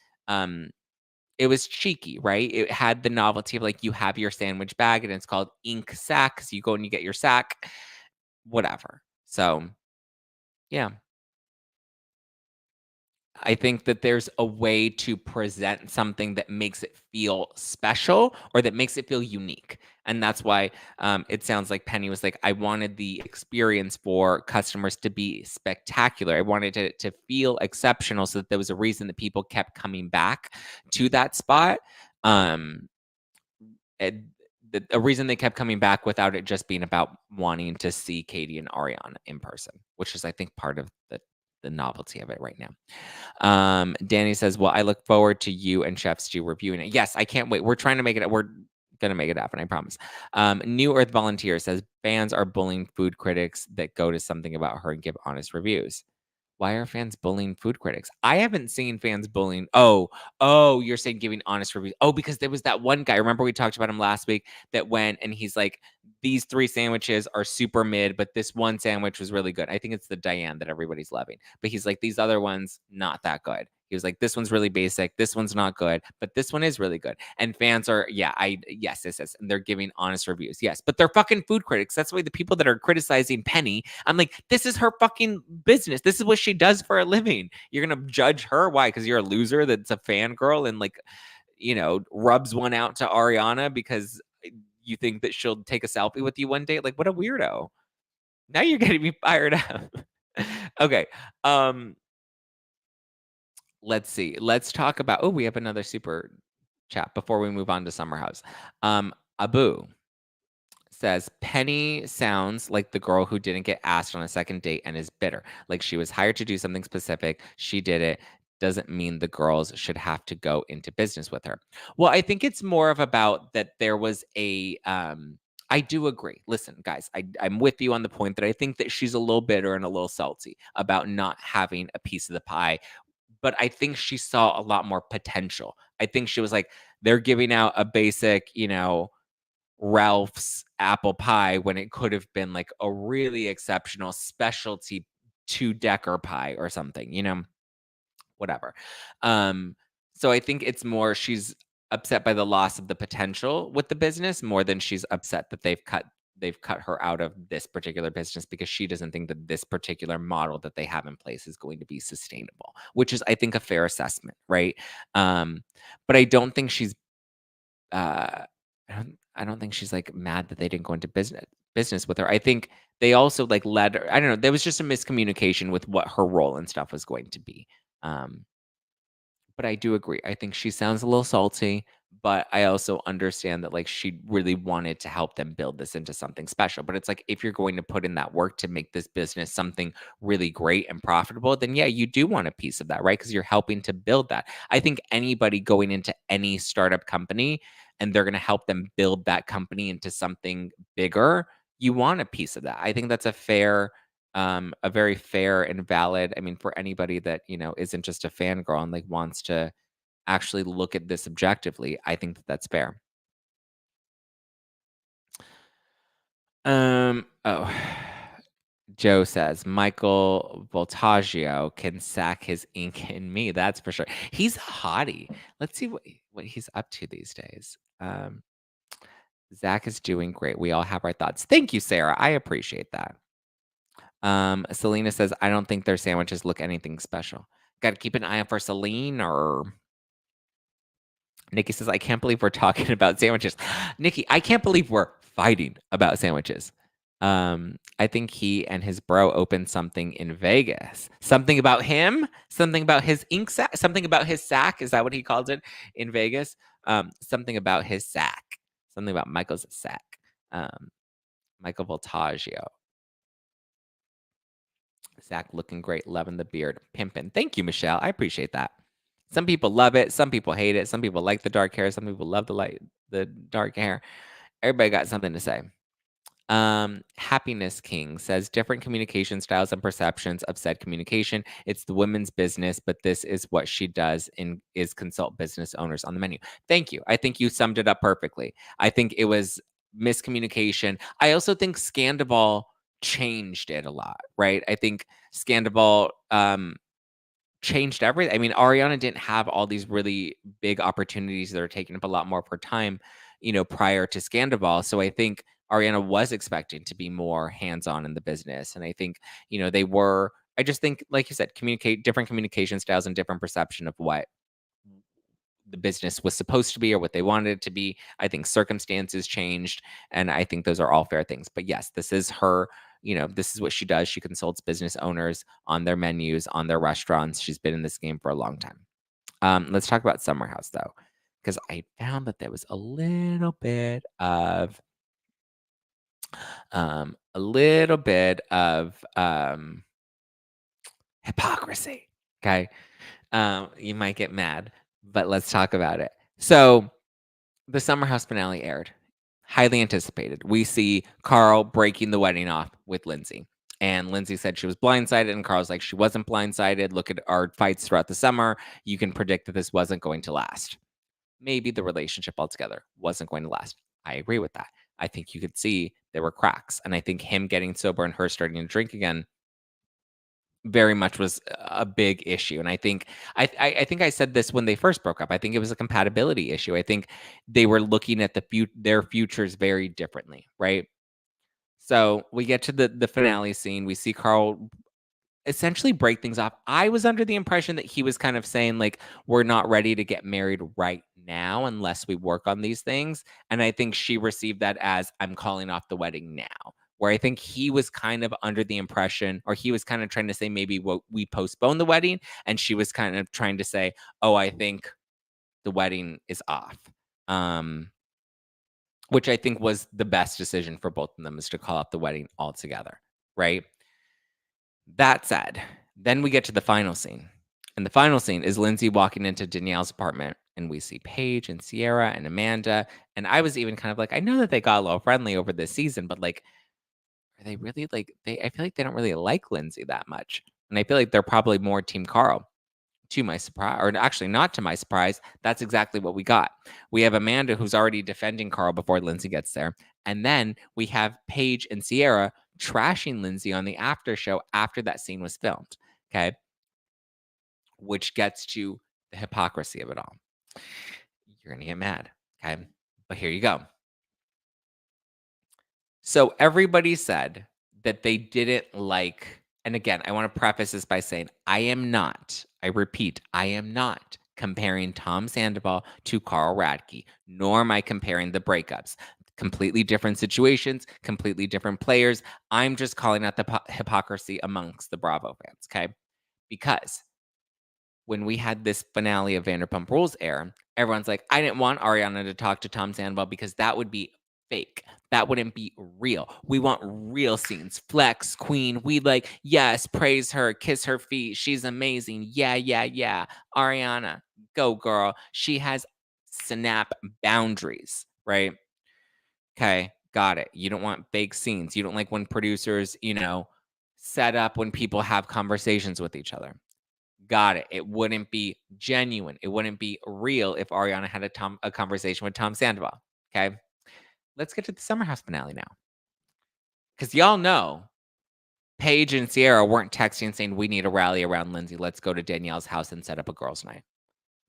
cheeky, right? It had the novelty of, like, you have your sandwich bag and it's called Ink Sack, so you go and you get your sack, whatever. So, yeah. I think that there's a way to present something that makes it feel special or that makes it feel unique. And that's why it sounds like Penny was like, I wanted the experience for customers to be spectacular. I wanted it to feel exceptional so that there was a reason that people kept coming back to that spot. And a reason they kept coming back without it just being about wanting to see Katie and Ariana in person, which is, I think, part of the the novelty of it right now. Danny says, well, I look forward to you and Chef Stew reviewing it. Yes, I can't wait. We're trying to make it. We're gonna make it happen, I promise. New Earth Volunteer says fans are bullying food critics that go to something about her and give honest reviews. Why are fans bullying food critics? I haven't seen fans bullying. Oh, you're saying giving honest reviews. Oh, because there was that one guy. Remember we talked about him last week that went and he's like, these 3 sandwiches are super mid, but this one sandwich was really good. I think it's the Diane that everybody's loving. But he's like, these other ones, not that good. He was like, this one's really basic. This one's not good, but this one is really good. And fans are, yes. And they're giving honest reviews. Yes, but they're fucking food critics. That's why the people that are criticizing Penny, I'm like, this is her fucking business. This is what she does for a living. You're going to judge her. Why? Because you're a loser that's a fangirl and like, rubs one out to Ariana because you think that she'll take a selfie with you one day. Like, what a weirdo. Now you're getting me fired up. Okay. Let's see. Let's talk about, we have another super chat before we move on to Summer House. Abu says Penny sounds like the girl who didn't get asked on a second date and is bitter. Like she was hired to do something specific. She did it. Doesn't mean the girls should have to go into business with her. Well, I think it's more of about that there was a I do agree. Listen, guys, I'm with you on the point that I think that she's a little bitter and a little salty about not having a piece of the pie. But I think she saw a lot more potential. I think she was like, they're giving out a basic, Ralph's apple pie when it could have been like a really exceptional specialty 2-decker pie or something, whatever. So I think it's more she's upset by the loss of the potential with the business more than she's upset that they've cut her out of this particular business because she doesn't think that this particular model that they have in place is going to be sustainable, which is I think a fair assessment, right? But I don't think she's uh I don't think she's like mad that they didn't go into business with her. I think they also like led her. I don't know. There was just a miscommunication with what her role and stuff was going to be. Um, but I do agree. I think she sounds a little salty, but I also understand that like she really wanted to help them build this into something special. But it's like if you're going to put in that work to make this business something really great and profitable, then yeah, you do want a piece of that, right? Because you're helping to build that. I think anybody going into any startup company and they're going to help them build that company into something bigger, you want a piece of that. I think that's a very fair and valid. I mean, for anybody that isn't just a fangirl and like wants to actually look at this objectively, I think that that's fair. Oh, Joe says Michael Voltaggio can sack his ink in me. That's for sure. He's a hottie. Let's see what he's up to these days. Zach is doing great. We all have our thoughts. Thank you, Sarah. I appreciate that. Selena says, I don't think their sandwiches look anything special. Got to keep an eye out for Celine. Or Nikki says, I can't believe we're talking about sandwiches. Nikki, I can't believe we're fighting about sandwiches. I think he and his bro opened something in Vegas. Something about him? Something about his ink sack? Something about his sack? Is that what he called it in Vegas? Something about his sack. Something about Michael's sack. Michael Voltaggio. Zach looking great, loving the beard, pimping. Thank you, Michelle. I appreciate that. Some people love it. Some people hate it. Some people like the dark hair. Some people love the dark hair. Everybody got something to say. Happiness King says different communication styles and perceptions of said communication. It's the women's business, but this is what she does is consult business owners on the menu. Thank you. I think you summed it up perfectly. I think it was miscommunication. I also think Scandival changed it a lot, right? I think Scandival changed everything. I mean, Ariana didn't have all these really big opportunities that are taking up a lot more of her time, prior to Scandival. So I think Ariana was expecting to be more hands-on in the business. And I think, I just think, like you said, communicate different communication styles and different perception of what the business was supposed to be or what they wanted it to be. I think circumstances changed. And I think those are all fair things. But yes, this is her. This is what she does. She consults business owners on their menus, on their restaurants. She's been in this game for a long time. Let's talk about Summer House, though, because I found that there was a little bit of Hypocrisy. Okay. You might get mad, but let's talk about it. So the summer house finale aired. Highly anticipated. We see Carl breaking the wedding off with Lindsay. And Lindsay said she was blindsided, and Carl's like, she wasn't blindsided. Look at our fights throughout the summer. You can predict that this wasn't going to last. Maybe the relationship altogether wasn't going to last. I agree with that. I think you could see there were cracks. And I think him getting sober and her starting to drink again very much was a big issue. And I think I think I said this when they first broke up. I think it was a compatibility issue. I think they were looking at their futures very differently, right? So we get to the finale scene. We see Carl essentially break things off. I was under the impression that he was kind of saying, like, we're not ready to get married right now unless we work on these things. And I think she received that as, I'm calling off the wedding now. Where I think he was kind of under the impression, or he was kind of trying to say, maybe we postpone the wedding. And she was kind of trying to say, oh, I think the wedding is off. Which I think was the best decision for both of them, is to call off the wedding altogether. Right. That said, then we get to the final scene. And the final scene is Lindsay walking into Danielle's apartment, and we see Paige and Sierra and Amanda. And I was even kind of like, I know that they got a little friendly over this season, but like, are they really like, I feel like they don't really like Lindsay that much. And I feel like they're probably more Team Carl. To my surprise, or actually not to my surprise, that's exactly what we got. We have Amanda, who's already defending Carl before Lindsay gets there. And then we have Paige and Sierra trashing Lindsay on the after show after that scene was filmed. Okay. Which gets to the hypocrisy of it all. You're going to get mad. Okay. But here you go. So everybody said that they didn't like, and again, I want to preface this by saying, I repeat, I am not comparing Tom Sandoval to Carl Radke, nor am I comparing the breakups. Completely different situations, completely different players. I'm just calling out the hypocrisy amongst the Bravo fans, okay? Because when we had this finale of Vanderpump Rules air, everyone's like, I didn't want Ariana to talk to Tom Sandoval because that would be fake. That wouldn't be real. We want real scenes. Flex, queen. We like, yes, praise her, kiss her feet. She's amazing. Yeah, yeah, yeah. Ariana, go girl. She has snap boundaries, right? Okay, got it. You don't want fake scenes. You don't like when producers, set up when people have conversations with each other. Got it. It wouldn't be genuine. It wouldn't be real if Ariana had a conversation with Tom Sandoval. Okay. Let's get to the Summer House finale now. Because y'all know Paige and Sierra weren't texting saying, we need a rally around Lindsay. Let's go to Danielle's house and set up a girls' night.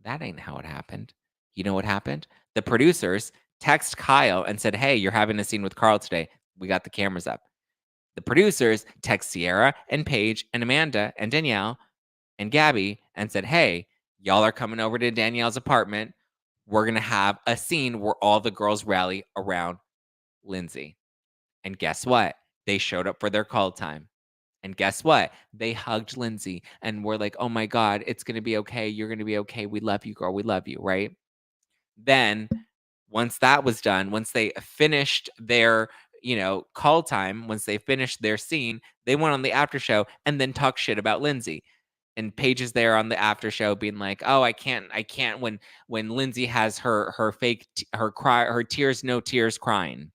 That ain't how it happened. You know what happened? The producers text Kyle and said, hey, you're having a scene with Carl today. We got the cameras up. The producers text Sierra and Paige and Amanda and Danielle and Gabby and said, hey, y'all are coming over to Danielle's apartment. We're going to have a scene where all the girls rally around Lindsay. And guess what? They showed up for their call time. And guess what? They hugged Lindsay and were like, oh my God, it's going to be okay. You're going to be okay. We love you, girl. We love you, right? Then once that was done, once they finished their, call time, once they finished their scene, they went on the after show and then talked shit about Lindsay. And Paige is there on the after show being like, oh, I can't when Lindsay has her fake her tears, no tears crying.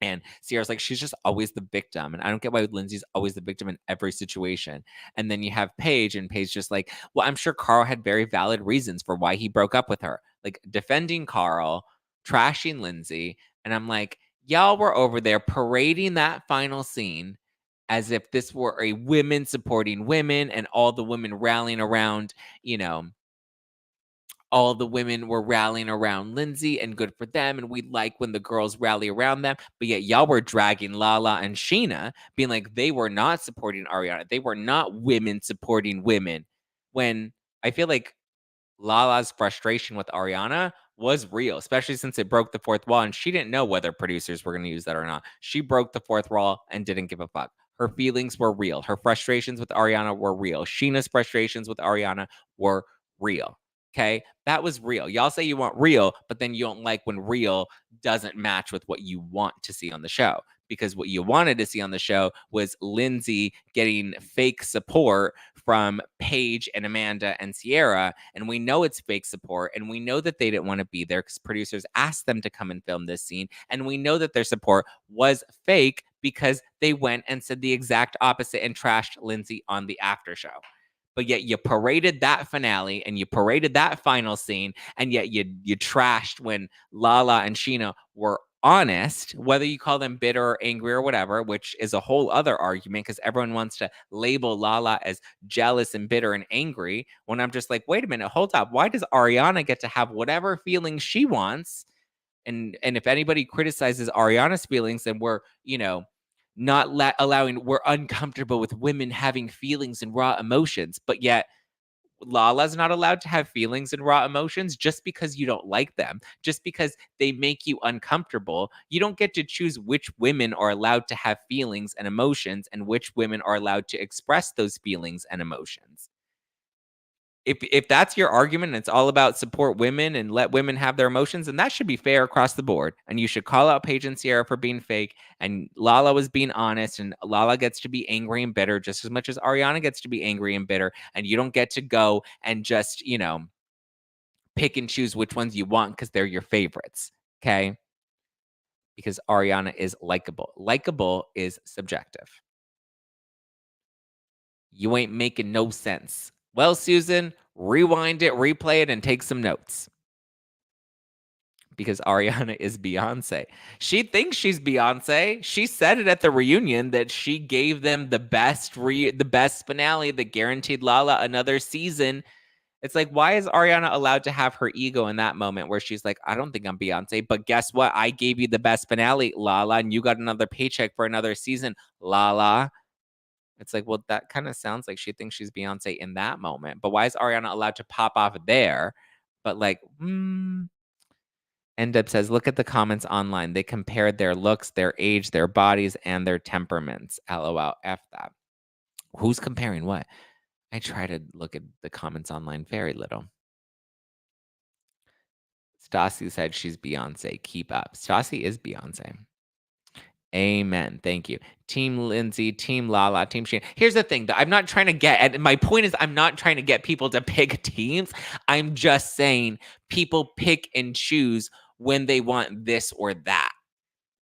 And Sierra's like, she's just always the victim. And I don't get why Lindsay's always the victim in every situation. And then you have Paige, and Paige just like, well, I'm sure Carl had very valid reasons for why he broke up with her. Like defending Carl, trashing Lindsay. And I'm like, y'all were over there parading that final scene as if this were a women supporting women and all the women rallying around, all the women were rallying around Lindsay and good for them. And we like when the girls rally around them. But yet y'all were dragging Lala and Sheena, being like they were not supporting Ariana. They were not women supporting women. When I feel like Lala's frustration with Ariana was real, especially since it broke the fourth wall. And she didn't know whether producers were going to use that or not. She broke the fourth wall and didn't give a fuck. Her feelings were real. Her frustrations with Ariana were real. Sheena's frustrations with Ariana were real. Okay, that was real. Y'all say you want real, but then you don't like when real doesn't match with what you want to see on the show. because what you wanted to see on the show was Lindsay getting fake support from Paige and Amanda and Sierra. And we know it's fake support. And we know that they didn't want to be there because producers asked them to come and film this scene. And we know that their support was fake because they went and said the exact opposite and trashed Lindsay on the after show. But yet you paraded that finale and you paraded that final scene, and yet you trashed when Lala and Sheena were honest, whether you call them bitter or angry or whatever, which is a whole other argument because everyone wants to label Lala as jealous and bitter and angry, when I'm just like, wait a minute, hold up. Why does Ariana get to have whatever feelings she wants? And if anybody criticizes Ariana's feelings, then we're, not allowing, we're uncomfortable with women having feelings and raw emotions. But yet Lala's not allowed to have feelings and raw emotions just because you don't like them, just because they make you uncomfortable. You don't get to choose which women are allowed to have feelings and emotions and which women are allowed to express those feelings and emotions. If that's your argument and it's all about support women and let women have their emotions, then that should be fair across the board. And you should call out Paige and Sierra for being fake. And Lala was being honest. And Lala gets to be angry and bitter just as much as Ariana gets to be angry and bitter. And you don't get to go and just, pick and choose which ones you want because they're your favorites. Okay? Because Ariana is likable. Likable is subjective. You ain't making no sense. Well, Susan, rewind it, replay it, and take some notes. Because Ariana is Beyonce. She thinks she's Beyonce. She said it at the reunion that she gave them the best finale that guaranteed Lala another season. It's like, why is Ariana allowed to have her ego in that moment where she's like, I don't think I'm Beyonce, but guess what? I gave you the best finale, Lala, and you got another paycheck for another season, Lala. It's like, well, that kind of sounds like she thinks she's Beyonce in that moment. But why is Ariana allowed to pop off there? But like, Endub says, look at the comments online. They compared their looks, their age, their bodies, and their temperaments. LOL. F that. Who's comparing what? I try to look at the comments online very little. Stassi said she's Beyonce. Keep up. Stassi is Beyonce. Amen. Thank you. Team Lindsay, Team Lala, Team Sheena. Here's the thing, though. I'm not trying to and my point is, I'm not trying to get people to pick teams. I'm just saying people pick and choose when they want this or that.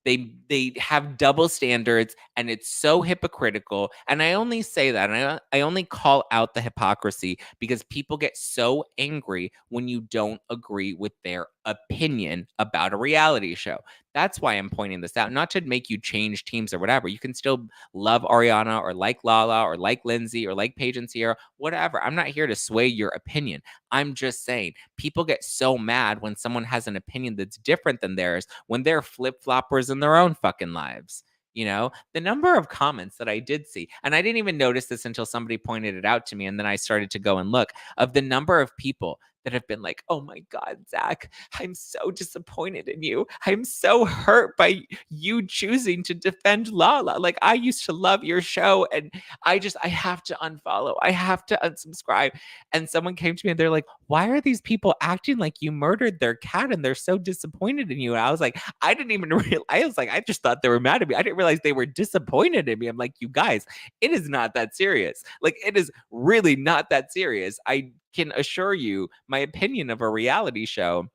They have double standards, and it's so hypocritical. And I only say that, and I only call out the hypocrisy because people get so angry when you don't agree with their opinion about a reality show. That's why I'm pointing this out, not to make you change teams or whatever. You can still love Ariana or like Lala or like Lindsay or like Paige and Sierra, whatever. I'm not here to sway your opinion. I'm just saying people get so mad when someone has an opinion that's different than theirs when they're flip-floppers in their own fucking lives. The number of comments that I did see, and I didn't even notice this until somebody pointed it out to me, and then I started to go and look, of the number of people that have been like, oh my God, Zack, I'm so disappointed in you. I'm so hurt by you choosing to defend Lala. Like, I used to love your show, and I have to unfollow. I have to unsubscribe. And someone came to me and they're like, why are these people acting like you murdered their cat and they're so disappointed in you? And I was like, I didn't even realize. I was like, I just thought they were mad at me. I didn't realize they were disappointed in me. I'm like, you guys, it is not that serious. Like, it is really not that serious. I can assure you my opinion of a reality show,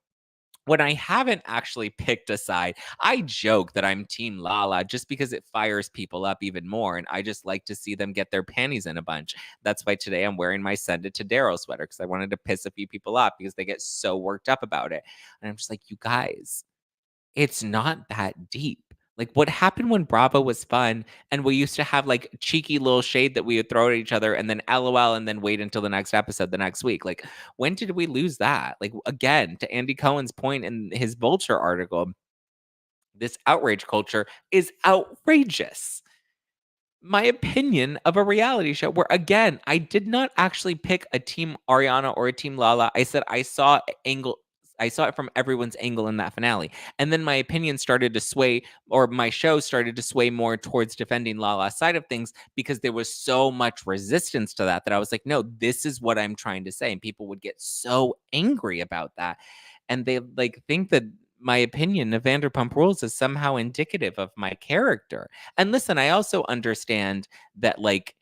when I haven't actually picked a side, I joke that I'm Team Lala just because it fires people up even more. And I just like to see them get their panties in a bunch. That's why today I'm wearing my Send It to Daryl sweater, because I wanted to piss a few people off because they get so worked up about it. And I'm just like, you guys, it's not that deep. Like, what happened when Bravo was fun and we used to have like cheeky little shade that we would throw at each other and then LOL and then wait until the next episode the next week? Like, when did we lose that? Like, again, to Andy Cohen's point in his Vulture article, this outrage culture is outrageous. My opinion of a reality show where, again, I did not actually pick a team Ariana or a team Lala. I said I saw it from everyone's angle in that finale. And then my opinion started to sway, or my show started to sway more towards defending Lala's side of things because there was so much resistance to that I was like, no, this is what I'm trying to say. And people would get so angry about that. And they like think that my opinion of Vanderpump Rules is somehow indicative of my character. And listen, I also understand that, like,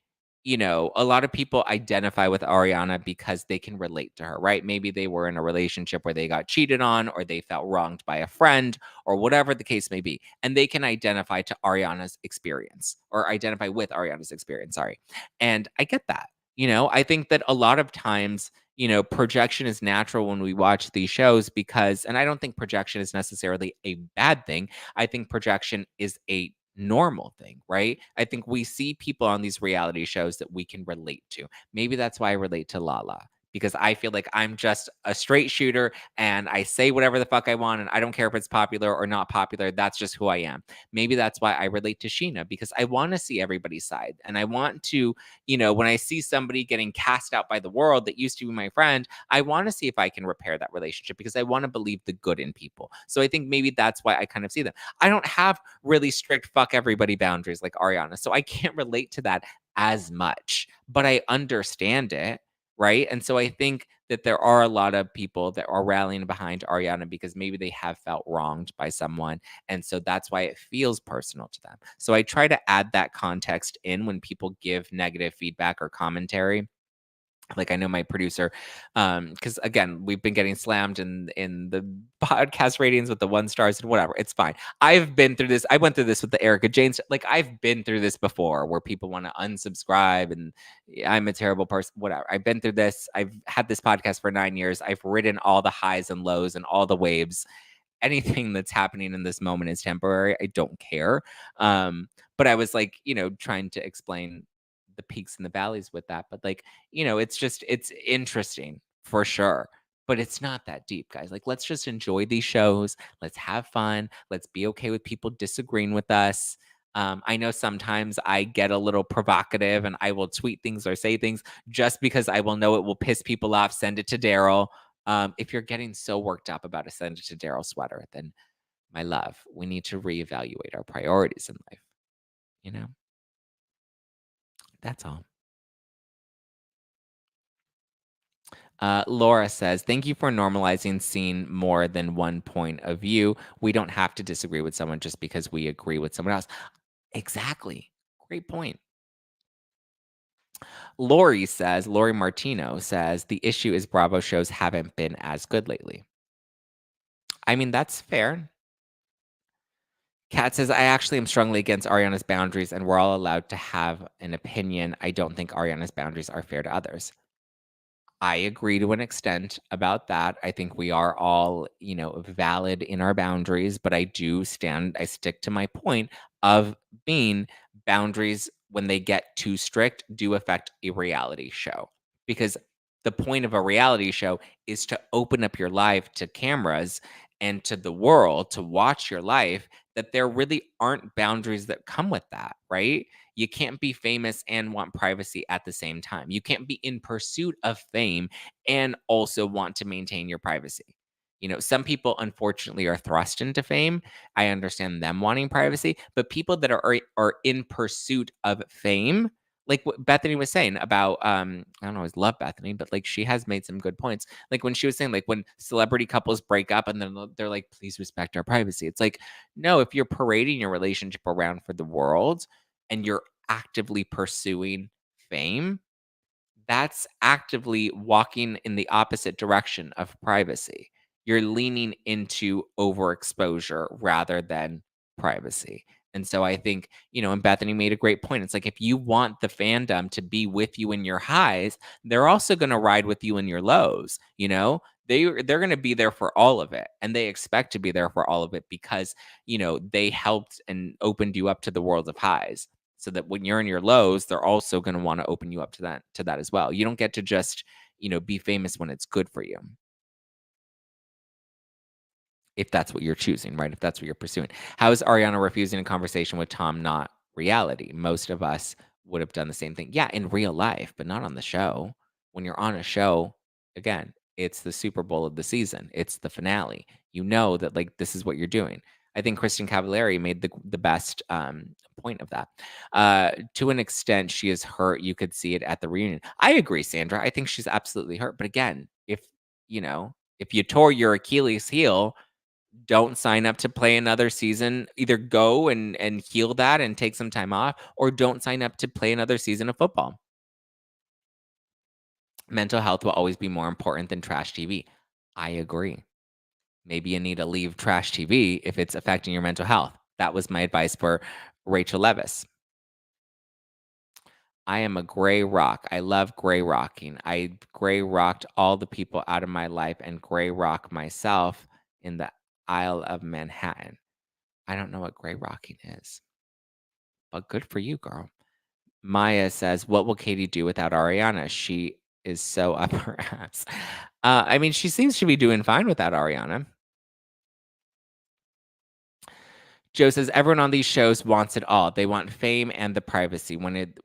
a lot of people identify with Ariana because they can relate to her, right? Maybe they were in a relationship where they got cheated on, or they felt wronged by a friend, or whatever the case may be. And they can identify to Ariana's experience, or identify with Ariana's experience. Sorry. And I get that. I think that a lot of times, projection is natural when we watch these shows because, and I don't think projection is necessarily a bad thing. I think projection is a normal thing, right? I think we see people on these reality shows that we can relate to. Maybe that's why I relate to Lala, because I feel like I'm just a straight shooter and I say whatever the fuck I want and I don't care if it's popular or not popular. That's just who I am. Maybe that's why I relate to Sheena, because I want to see everybody's side, and I want to, when I see somebody getting cast out by the world that used to be my friend, I want to see if I can repair that relationship because I want to believe the good in people. So I think maybe that's why I kind of see them. I don't have really strict fuck everybody boundaries like Ariana, so I can't relate to that as much, but I understand it, right? And so I think that there are a lot of people that are rallying behind Ariana because maybe they have felt wronged by someone. And so that's why it feels personal to them. So I try to add that context in when people give negative feedback or commentary. Like, I know my producer, because again, we've been getting slammed in the podcast ratings with the 1 stars and whatever. It's fine. I've been through this. I went through this with the Erica James. Like, I've been through this before, where people want to unsubscribe and I'm a terrible person. Whatever. I've been through this. I've had this podcast for 9 years. I've ridden all the highs and lows and all the waves. Anything that's happening in this moment is temporary. I don't care. But I was like, trying to explain the peaks and the valleys with that. But like, it's interesting for sure. But it's not that deep, guys. Like, let's just enjoy these shows. Let's have fun. Let's be okay with people disagreeing with us. I know sometimes I get a little provocative and I will tweet things or say things just because I will know it will piss people off. Send it to Daryl. If you're getting so worked up about a send it to Daryl sweater, then my love, we need to reevaluate our priorities in life. You know, that's all. Laura says, thank you for normalizing seeing more than one point of view. We don't have to disagree with someone just because we agree with someone else. Exactly. Great point. Lori Martino says, the issue is Bravo shows haven't been as good lately. I mean, that's fair. Kat says, I actually am strongly against Ariana's boundaries, and we're all allowed to have an opinion. I don't think Ariana's boundaries are fair to others. I agree to an extent about that. I think we are all, valid in our boundaries, but I stick to my point of being boundaries when they get too strict do affect a reality show. Because the point of a reality show is to open up your life to cameras and to the world to watch your life, that there really aren't boundaries that come with that, right? You can't be famous and want privacy at the same time. You can't be in pursuit of fame and also want to maintain your privacy. Some people unfortunately are thrust into fame. I understand them wanting privacy, but people that are in pursuit of fame, like what Bethany was saying about, I don't always love Bethany, but like she has made some good points. Like when she was saying, like when celebrity couples break up and then they're like, please respect our privacy. It's like, no, if you're parading your relationship around for the world and you're actively pursuing fame, that's actively walking in the opposite direction of privacy. You're leaning into overexposure rather than privacy. And so I think, and Bethany made a great point. It's like if you want the fandom to be with you in your highs, they're also going to ride with you in your lows, they're going to be there for all of it, and they expect to be there for all of it because, they helped and opened you up to the world of highs, so that when you're in your lows, they're also going to want to open you up to that as well. You don't get to just, be famous when it's good for you. If that's what you're choosing, right? If that's what you're pursuing. How is Ariana refusing a conversation with Tom not reality? Most of us would have done the same thing. Yeah, in real life, but not on the show. When you're on a show, again, it's the Super Bowl of the season. It's the finale. You know that like this is what you're doing. I think Kristen Cavallari made the best point of that. To an extent, she is hurt. You could see it at the reunion. I agree, Sandra. I think she's absolutely hurt. But again, if you tore your Achilles heel, don't sign up to play another season. Either go and heal that and take some time off, or don't sign up to play another season of football. Mental health will always be more important than trash TV. I agree. Maybe you need to leave trash TV if it's affecting your mental health. That was my advice for Rachel Leviss. I am a gray rock. I love gray rocking. I gray rocked all the people out of my life and gray rock myself in the Isle of Manhattan. I don't know what gray rocking is, but good for you, girl. Maya says, what will Katie do without Ariana? She is so up her ass. I mean, she seems to be doing fine without Ariana. Joe says, everyone on these shows wants it all. They want fame and the privacy when it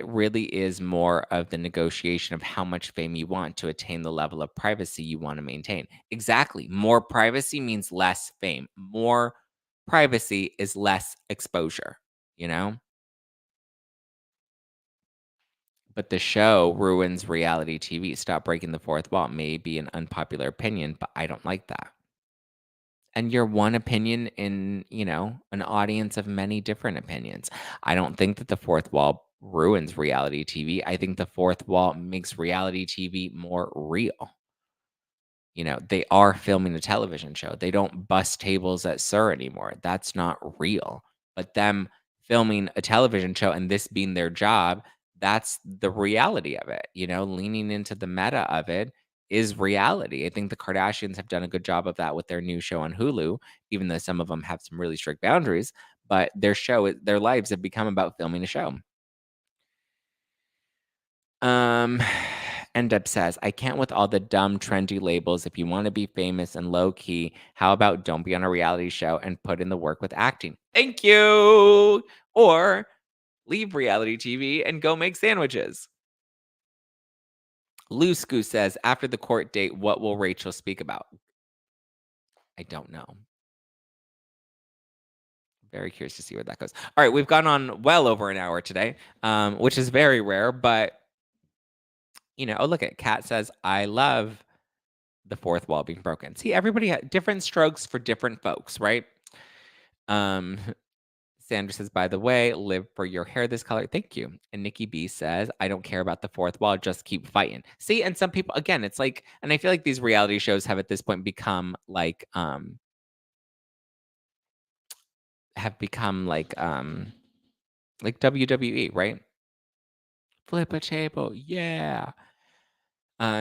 really is more of the negotiation of how much fame you want to attain the level of privacy you want to maintain. Exactly. More privacy means less fame. More privacy is less exposure, you know? But the show ruins reality TV. Stop breaking the fourth wall. May be an unpopular opinion, but I don't like that. And you're one opinion in, an audience of many different opinions. I don't think that the fourth wall ruins reality TV. I think the fourth wall makes reality TV more real. They are filming a television show. They don't bust tables at SUR anymore. That's not real. But them filming a television show and this being their job, that's the reality of it. Leaning into the meta of it is reality. I think the Kardashians have done a good job of that with their new show on Hulu, even though some of them have some really strict boundaries. But their lives have become about filming a show. End up says, I can't with all the dumb, trendy labels. If you want to be famous and low key, how about don't be on a reality show and put in the work with acting? Thank you. Or leave reality TV and go make sandwiches. Lusku says, after the court date, what will Rachel speak about? I don't know. Very curious to see where that goes. All right, we've gone on well over an hour today, which is very rare, but oh, look at Kat says, I love the fourth wall being broken. See, everybody had different strokes for different folks, right? Sandra says, by the way, live for your hair this color. Thank you. And Nikki B says, I don't care about the fourth wall. Just keep fighting. See, and some people, again, it's like, and I feel like these reality shows have at this point become like WWE, right? Flip a table. Yeah.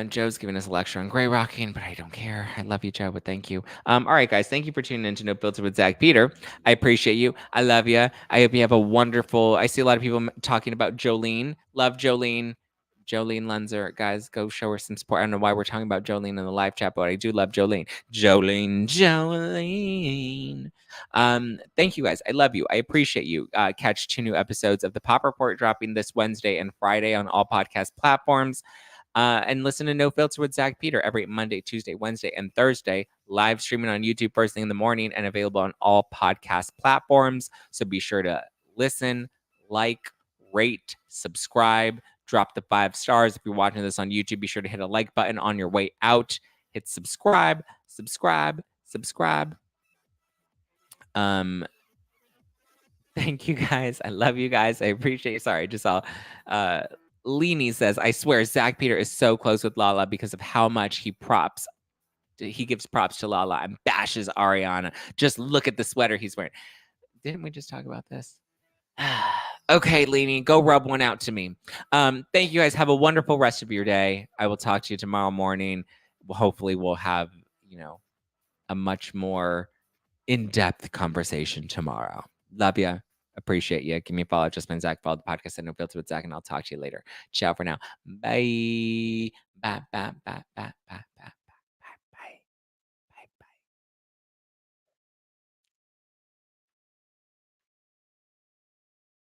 Joe's giving us a lecture on gray rocking, but I don't care. I love you, Joe, but thank you. All right, guys, thank you for tuning in to No Filter with Zack Peter. I appreciate you. I love you. I hope you have a wonderful. I see a lot of people talking about Jolene. Love Jolene. Jolene Lenzer, guys, go show her some support. I don't know why we're talking about Jolene in the live chat, but I do love Jolene. Jolene. Thank you, guys. I love you. I appreciate you. Catch 2 new episodes of the Pop Report dropping this Wednesday and Friday on all podcast platforms. And listen to No Filter with Zack Peter every Monday, Tuesday, Wednesday, and Thursday, live streaming on YouTube first thing in the morning and available on all podcast platforms. So be sure to listen, like, rate, subscribe, drop the 5 stars. If you're watching this on YouTube, be sure to hit a like button on your way out. Hit subscribe. Thank you guys. I love you guys. I appreciate you. Sorry, just all Leanie says, I swear Zack Peter is so close with Lala because of how much he gives props to Lala and bashes Ariana. Just look at the sweater he's wearing. Didn't we just talk about this? Okay, Leanie, go rub one out to me. Thank you guys. Have a wonderful rest of your day. I will talk to you tomorrow morning. Hopefully we'll have, a much more in-depth conversation tomorrow. Love ya. Appreciate you. Give me a follow. Just been Zack. Follow the podcast at No Filter with Zack, and I'll talk to you later. Ciao for now. Bye. Bye. Bye. Bye. Bye. Bye. Bye.